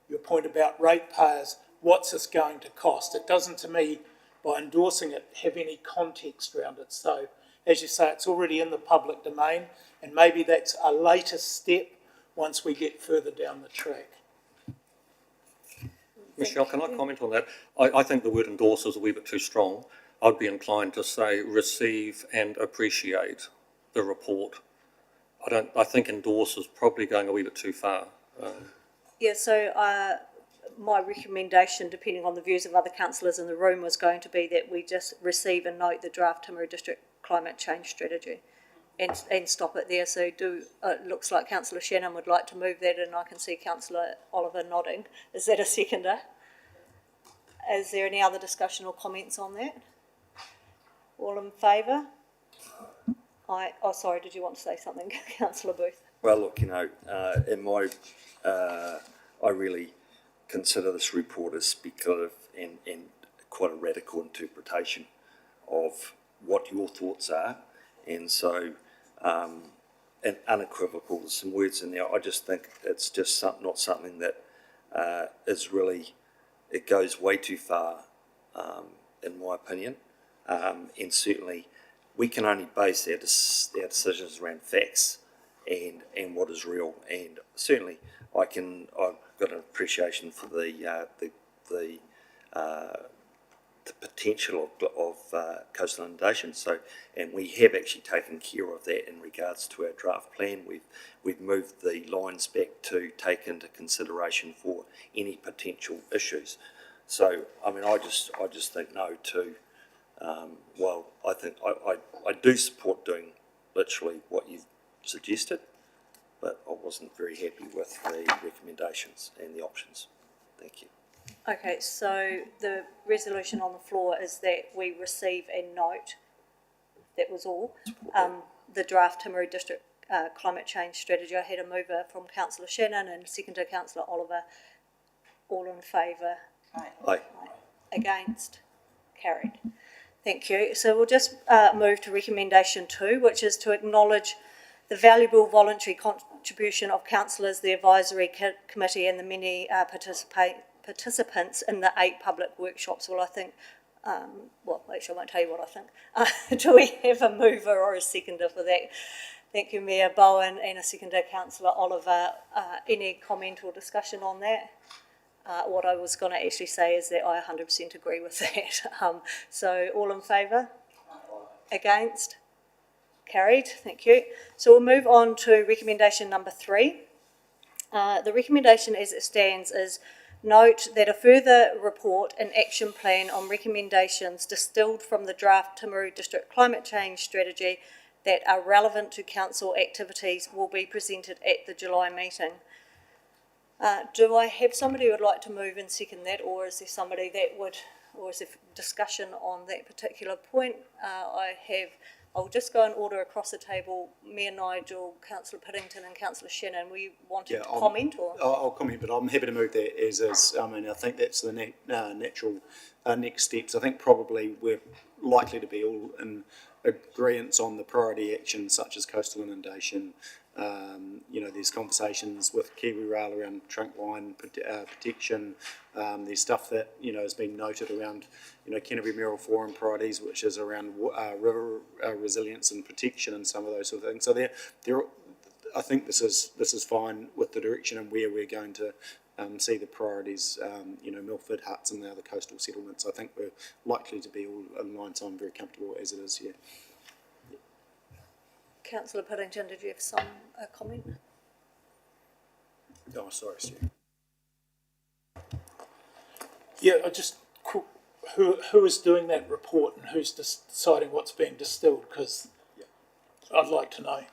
your point about ratepayers, what's this going to cost? It doesn't, to me, by endorsing it, have any context around it. So, as you say, it's already in the public domain, and maybe that's a later step once we get further down the track. Michelle, can I comment on that? I think the word endorse is a wee bit too strong. I'd be inclined to say receive and appreciate the report. I think endorse is probably going a wee bit too far. Yeah, so my recommendation, depending on the views of other councillors in the room, was going to be that we just receive and note the draft Timaru District Climate Change Strategy and stop it there. So it looks like Councillor Shannon would like to move that, and I can see Councillor Oliver nodding. Is that a seconder? Is there any other discussion or comments on that? All in favour? Sorry, did you want to say something, Councillor Booth? Well, look, I really consider this report as speculative and quite a radical interpretation of what your thoughts are. And so, and unequivocal, there's some words in there. I just think it's just not something that is really, it goes way too far, in my opinion. And certainly we can only base our decisions around facts and what is real. And certainly I've got an appreciation for the potential of coastal inundation. So, and we have actually taken care of that in regards to our draft plan. We've moved the lines back to take into consideration for any potential issues. So, I mean, I just think no to. Well, I think I do support doing literally what you've suggested, but I wasn't very happy with the recommendations and the options. Thank you. Okay, so the resolution on the floor is that we receive and note, that was all, the draft Timaru District Climate Change Strategy. I had a mover from Councillor Shannon and seconder Councillor Oliver. All in favour? Aye. Against? Carried. Thank you. So we'll just move to recommendation 2, which is to acknowledge the valuable voluntary contribution of councillors, the advisory committee and the many participants in the 8 public workshops. Well, I think, actually I won't tell you what I think. Do we have a mover or a seconder for that? Thank you, Mayor Bowen, and a seconder, Councillor Oliver. Any comment or discussion on that? What I was going to actually say is that I 100% agree with that. So all in favour? Against? Carried, thank you. So we'll move on to recommendation number 3. The recommendation as it stands is note that a further report and action plan on recommendations distilled from the draft Timaru District Climate Change Strategy that are relevant to council activities will be presented at the July meeting. Do I have somebody who would like to move and second that, or is there somebody that would, or is there discussion on that particular point? I'll just go in order across the table. Mayor Nigel, Councillor Piddington and Councillor Shannon, were you wanting to comment? Or? I'll comment, but I'm happy to move that as is. I mean, I think that's the natural next steps. I think probably we're likely to be all in agreement on the priority actions such as coastal inundation. There's conversations with Kiwi Rail around trunk line protection. There's stuff that, has been noted around, Canterbury Mayoral Forum priorities, which is around river resilience and protection and some of those sort of things. So I think this is fine with the direction and where we're going to see the priorities, Milford, Huts and the other coastal settlements. I think we're likely to be all in line, so I'm very comfortable as it is here. Councillor Piddington, did you have some comment? Oh, sorry, Stu. Yeah, who is doing that report and who's deciding what's being distilled? Because I'd like to know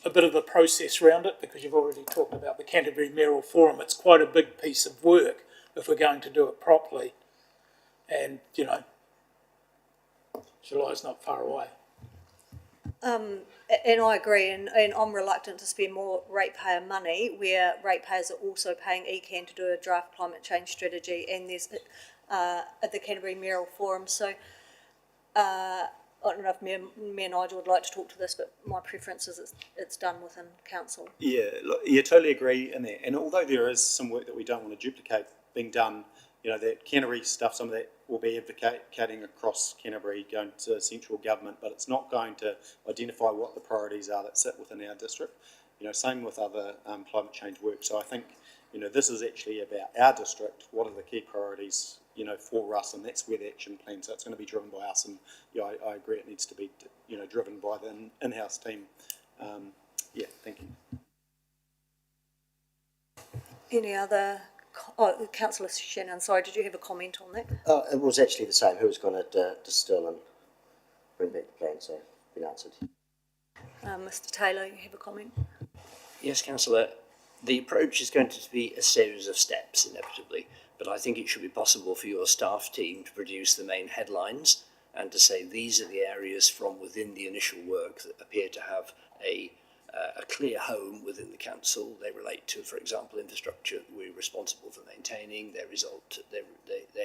a bit of the process around it, because you've already talked about the Canterbury Mayoral Forum. It's quite a big piece of work if we're going to do it properly. And, July's not far away. And I agree, and I'm reluctant to spend more ratepayer money where ratepayers are also paying ECAN to do a draft climate change strategy, and there's at the Canterbury Mayoral Forum. So I I don't know if Mayor Nigel would like to talk to this, but my preference is it's done within council. Yeah, look, yeah, totally agree in there. And although there is some work that we don't want to duplicate being done, you know, that Canterbury stuff, some of that will be advocating across Canterbury, going to central government, but it's not going to identify what the priorities are that sit within our district. You know, same with other climate change work. So I think, you know, this is actually about our district. What are the key priorities, you know, for us, and that's where the action plan. So it's going to be driven by us, and yeah, I agree. It needs to be, you know, driven by the in-house team. Yeah, thank you. Any other, Councillor Shannon, sorry, did you have a comment on that? It was actually the same. Who was going to distill and bring back the plan? So, been answered. Mr Taylor, you have a comment? Yes, Councillor. The approach is going to be a series of steps, inevitably, but I think it should be possible for your staff team to produce the main headlines and to say these are the areas from within the initial work that appear to have a clear home within the council. They relate to, for example, infrastructure that we're responsible for maintaining. They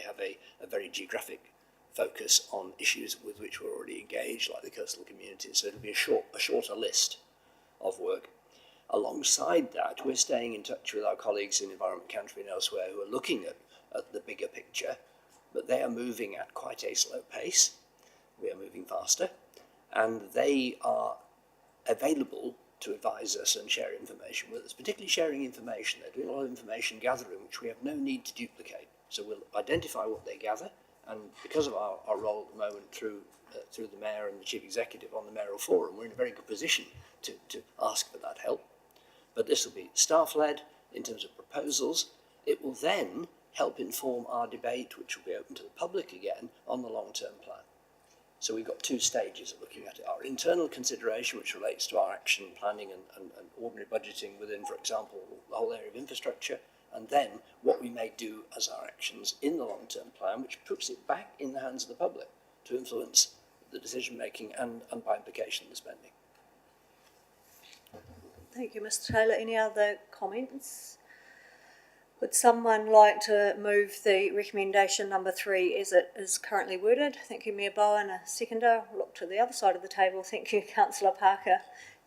have a very geographic focus on issues with which we're already engaged, like the coastal communities. So it'll be a shorter list of work. Alongside that, we're staying in touch with our colleagues in Environment Canterbury and elsewhere who are looking at the bigger picture, but they are moving at quite a slow pace. We are moving faster, and they are available to advise us and share information with us, particularly sharing information. They're doing a lot of information gathering, which we have no need to duplicate. So we'll identify what they gather, and because of our role at the moment through the Mayor and the Chief Executive on the Mayoral Forum, we're in a very good position to ask for that help. But this will be staff-led in terms of proposals. It will then help inform our debate, which will be open to the public again, on the long-term plan. So we've got two stages of looking at it. Our internal consideration, which relates to our action planning and ordinary budgeting within, for example, the whole area of infrastructure, and then what we may do as our actions in the long-term plan, which puts it back in the hands of the public to influence the decision-making and by implication, the spending. Thank you, Mr Taylor. Any other comments? Would someone like to move the recommendation number 3 as it is currently worded? Thank you, Mayor Bowen. A seconder. I'll look to the other side of the table. Thank you, Councillor Parker.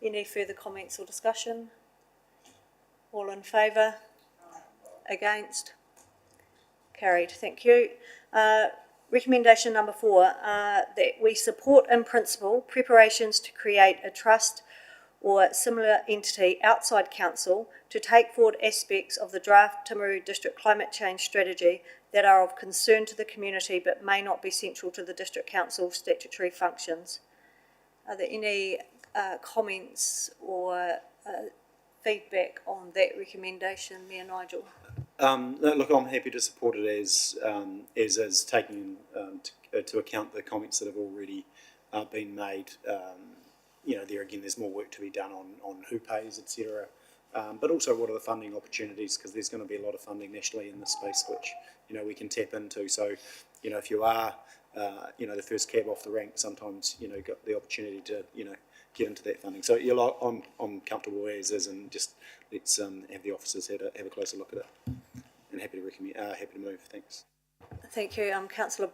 Any further comments or discussion? All in favour? Against? Carried. Thank you. Recommendation number 4, that we support in principle preparations to create a trust or similar entity outside council to take forward aspects of the draft Timaru District Climate Change Strategy that are of concern to the community but may not be central to the District Council statutory functions. Are there any comments or feedback on that recommendation, Mayor Nigel? Look, I'm happy to support it as is, taking to account the comments that have already been made. You know, there again, there's more work to be done on who pays, etc. But also, what are the funding opportunities? Because there's going to be a lot of funding nationally in this space, which, you know, we can tap into. So, you know, if you are, you know, the first cab off the rank, sometimes, you know, got the opportunity to, you know, get into that funding. So, yeah, I'm comfortable as is, and just let's have the officers have a closer look at it. And happy to recommend, happy to move. Thanks. Thank you, Councillor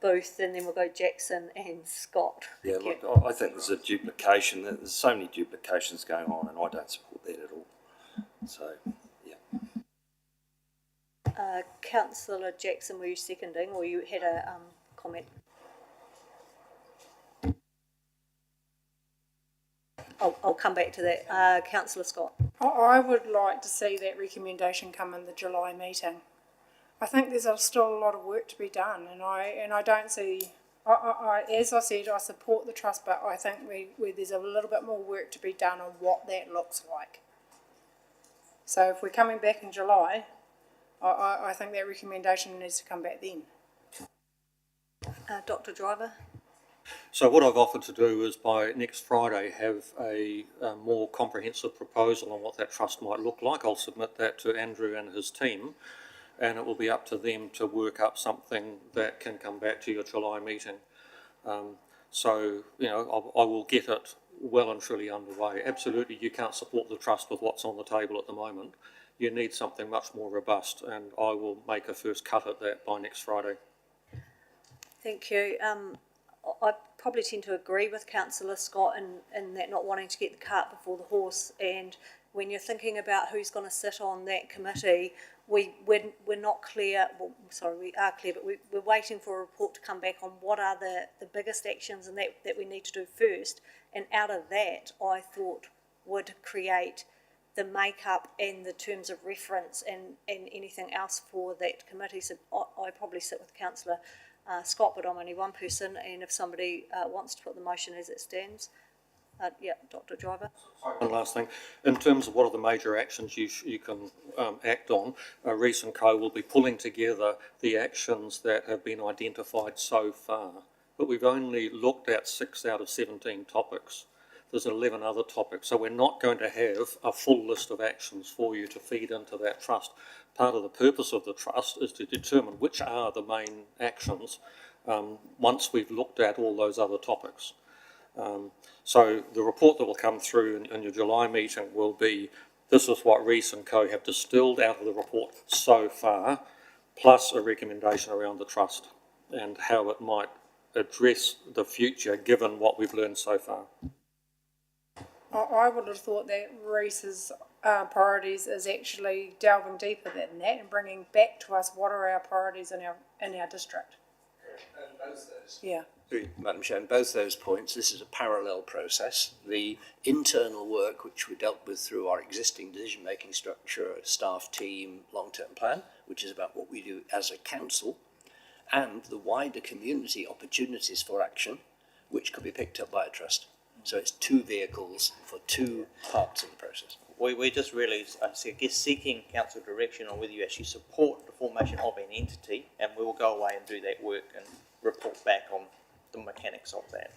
Booth, and then we'll go Jackson and Scott. Yeah, Thank look, I think there's a duplication. There's so many duplications going on, and I don't support that at all. So, yeah. Councillor Jackson, were you seconding, or you had a comment? I'll come back to that. Councillor Scott. I would like to see that recommendation come in the July meeting. I think there's still a lot of work to be done, and I don't see. As I said, I support the trust, but I think there's a little bit more work to be done on what that looks like. So if we're coming back in July, I think that recommendation needs to come back then. Dr. Driver. So what I've offered to do is by next Friday have a more comprehensive proposal on what that trust might look like. I'll submit that to Andrew and his team, and it will be up to them to work up something that can come back to your July meeting. So, you know, I will get it well and truly underway. Absolutely, you can't support the trust with what's on the table at the moment. You need something much more robust, and I will make a first cut at that by next Friday. Thank you. I probably tend to agree with Councillor Scott in that not wanting to get the cart before the horse. And when you're thinking about who's going to sit on that committee, we're not clear. Well, sorry, we are clear, but we're waiting for a report to come back on what are the biggest actions and that we need to do first. And out of that, I thought would create the makeup and the terms of reference and anything else for that committee. So I probably sit with Councillor Scott, but I'm only one person, and if somebody wants to put the motion as it stands, yeah, Dr. Driver. One last thing, in terms of what are the major actions you can act on, Reece and Co will be pulling together the actions that have been identified so far, but we've only looked at 6 out of 17 topics. There's 11 other topics, so we're not going to have a full list of actions for you to feed into that trust. Part of the purpose of the trust is to determine which are the main actions once we've looked at all those other topics. So the report that will come through in your July meeting will be, this is what Reece and Co have distilled out of the report so far, plus a recommendation around the trust and how it might address the future given what we've learned so far. I would have thought that Reece's priorities is actually delving deeper than that and bringing back to us what are our priorities in our district. And both those. Yeah. Madam Chair, on both those points, this is a parallel process. The internal work, which we dealt with through our existing decision-making structure, staff team, long-term plan, which is about what we do as a council, and the wider community opportunities for action, which could be picked up by a trust. So it's two vehicles for two parts of the process. We're just really, I guess, seeking council direction on whether you actually support the formation of an entity, and we will go away and do that work and report back on the mechanics of that.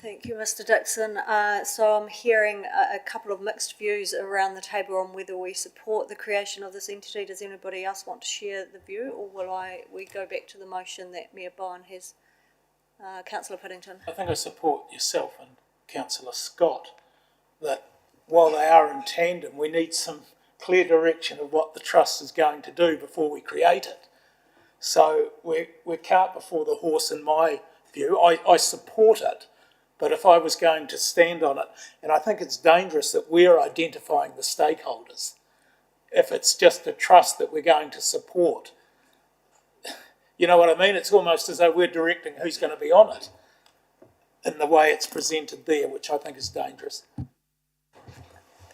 Thank you, Mr. Dixon. So I'm hearing a couple of mixed views around the table on whether we support the creation of this entity. Does anybody else want to share the view, or will we go back to the motion that Mayor Bowen has? Councillor Piddington. I think I support yourself and Councillor Scott that while they are in tandem, we need some clear direction of what the trust is going to do before we create it. So we're cart before the horse in my view. I support it, but if I was going to stand on it, and I think it's dangerous that we're identifying the stakeholders. If it's just a trust that we're going to support, you know what I mean? It's almost as though we're directing who's going to be on it in the way it's presented there, which I think is dangerous.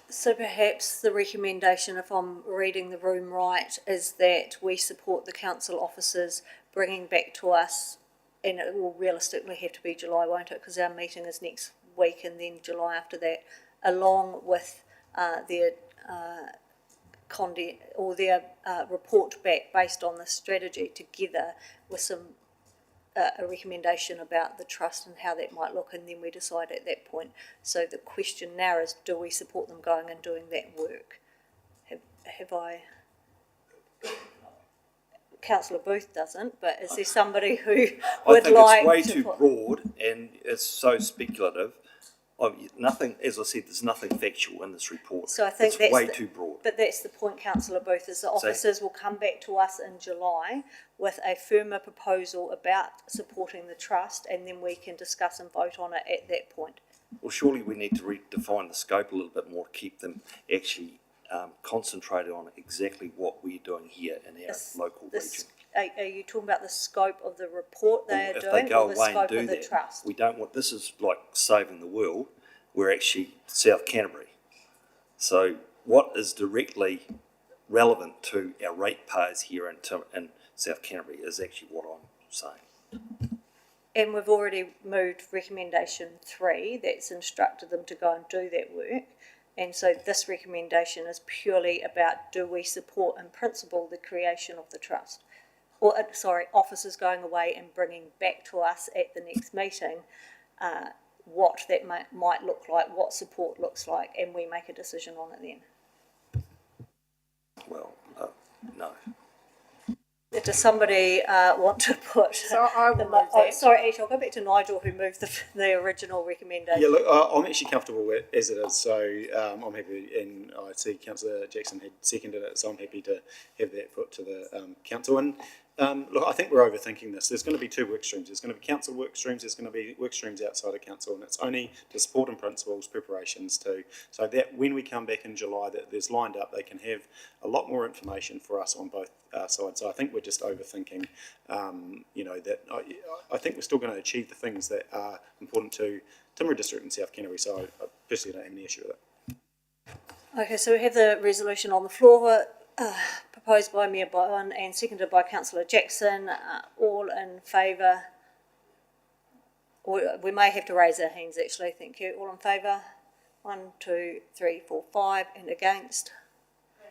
So perhaps the recommendation, if I'm reading the room right, is that we support the council officers bringing back to us, and it will realistically have to be July, won't it? Because our meeting is next week and then July after that, along with their report back based on the strategy, together with some a recommendation about the trust and how that might look, and then we decide at that point. So the question now is, do we support them going and doing that work? Have I... Councillor Booth doesn't, but is there somebody who would like to... I think it's way too broad and it's so speculative. Nothing, as I said, there's nothing factual in this report. So I think it's way too broad. But that's the point, Councillor Booth, is the officers will come back to us in July with a firmer proposal about supporting the trust, and then we can discuss and vote on it at that point. Well, surely we need to redefine the scope a little bit more, keep them actually concentrated on exactly what we're doing here in our local region. Are you talking about the scope of the report they are doing, If they go or the away scope and do of the that, trust? we don't want, this is like saving the world. We're actually South Canterbury. So what is directly relevant to our ratepayers here in South Canterbury is actually what I'm saying. And we've already moved recommendation 3, that's instructed them to go and do that work. And so this recommendation is purely about, do we support in principle the creation of the trust? Or, officers going away and bringing back to us at the next meeting what that might look like, what support looks like, and we make a decision on it then. Well, no. Does somebody want to put... So I will move that. Sorry, Ash, I'll go back to Nigel, who moved the original recommendation. Yeah, look, I'm actually comfortable with as it is, so I'm happy, and I see Councillor Jackson had seconded it, so I'm happy to have that put to the council. And Look, I think we're overthinking this. There's going to be two work streams. There's going to be council work streams. There's going to be work streams outside of council, and it's only to support and principals preparations too. So that when we come back in July, that there's lined up, they can have a lot more information for us on both sides. So I think we're just overthinking. That I think we're still going to achieve the things that are important to Timaru District and South Canterbury. So I personally don't have any issue with it. Okay, so we have the resolution on the floor, proposed by Mayor Bowen and seconded by Councillor Jackson. All in favour? Or we may have to raise our hands actually, thank you. All in favour? 1, 2, 3, 4, 5, and against? I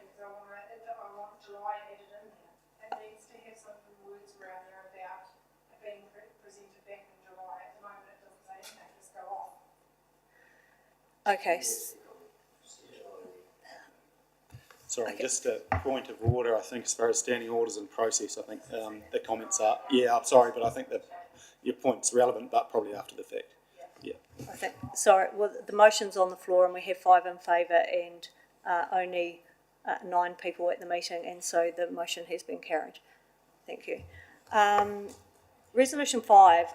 want July added in there. It needs to have some words around there about it being presented back in July. At the moment, it doesn't say anything, just go off. Okay. Sorry, Okay. just a point of order. I think as far as standing orders and process, I think the comments are, yeah, I'm sorry, but I think that your point's relevant, but probably after the fact. Yeah. I think, sorry, well, the motion's on the floor and we have 5 in favour and only 9 people at the meeting, and so the motion has been carried. Thank you. Resolution 5,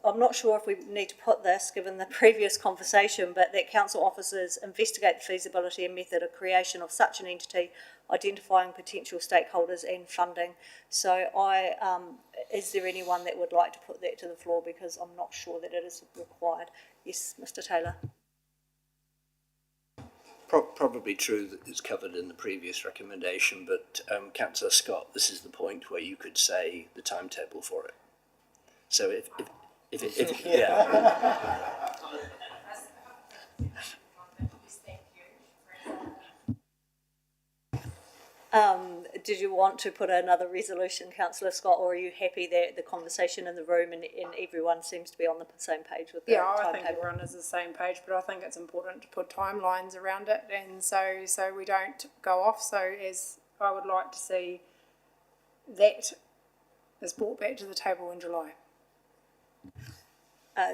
I'm not sure if we need to put this, given the previous conversation, but that council officers investigate the feasibility and method of creation of such an entity, identifying potential stakeholders and funding. So is there anyone that would like to put that to the floor, because I'm not sure that it is required? Yes, Mr. Taylor. Probably true that it's covered in the previous recommendation, but Councillor Scott, this is the point where you could say the timetable for it. So if yeah. Did you want to put another resolution, Councillor Scott, or are you happy that the conversation in the room and everyone seems to be on the same page with the timetable? I think everyone is the same page, but I think it's important to put timelines around it, and so we don't go off. So as I would like to see that is brought back to the table in July.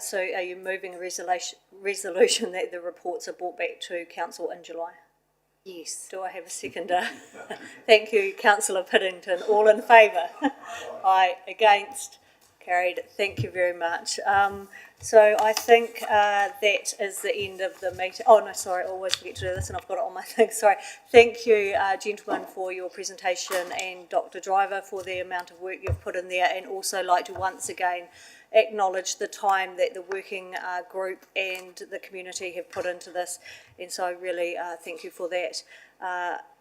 So are you moving a resolution that the reports are brought back to council in July? Yes. Do I have a seconder? Thank you, Councillor Piddington. All in favour? Aye. Against? Carried. Thank you very much. So I think that is the end of the meeting. Oh, no, sorry, I always forget to do this and I've got it on my thing. Sorry. Thank you, gentlemen, for your presentation, and Dr. Driver for the amount of work you've put in there, and also like to once again acknowledge the time that the working group and the community have put into this, and so I really thank you for that.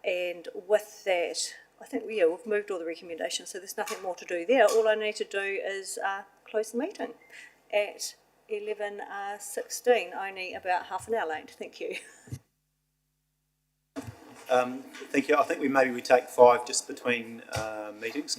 And with that, I think we've moved all the recommendations, so there's nothing more to do there. All I need to do is close the meeting at 11:16, only about half an hour late. Thank you. Thank you. I think maybe we take 5 just between meetings.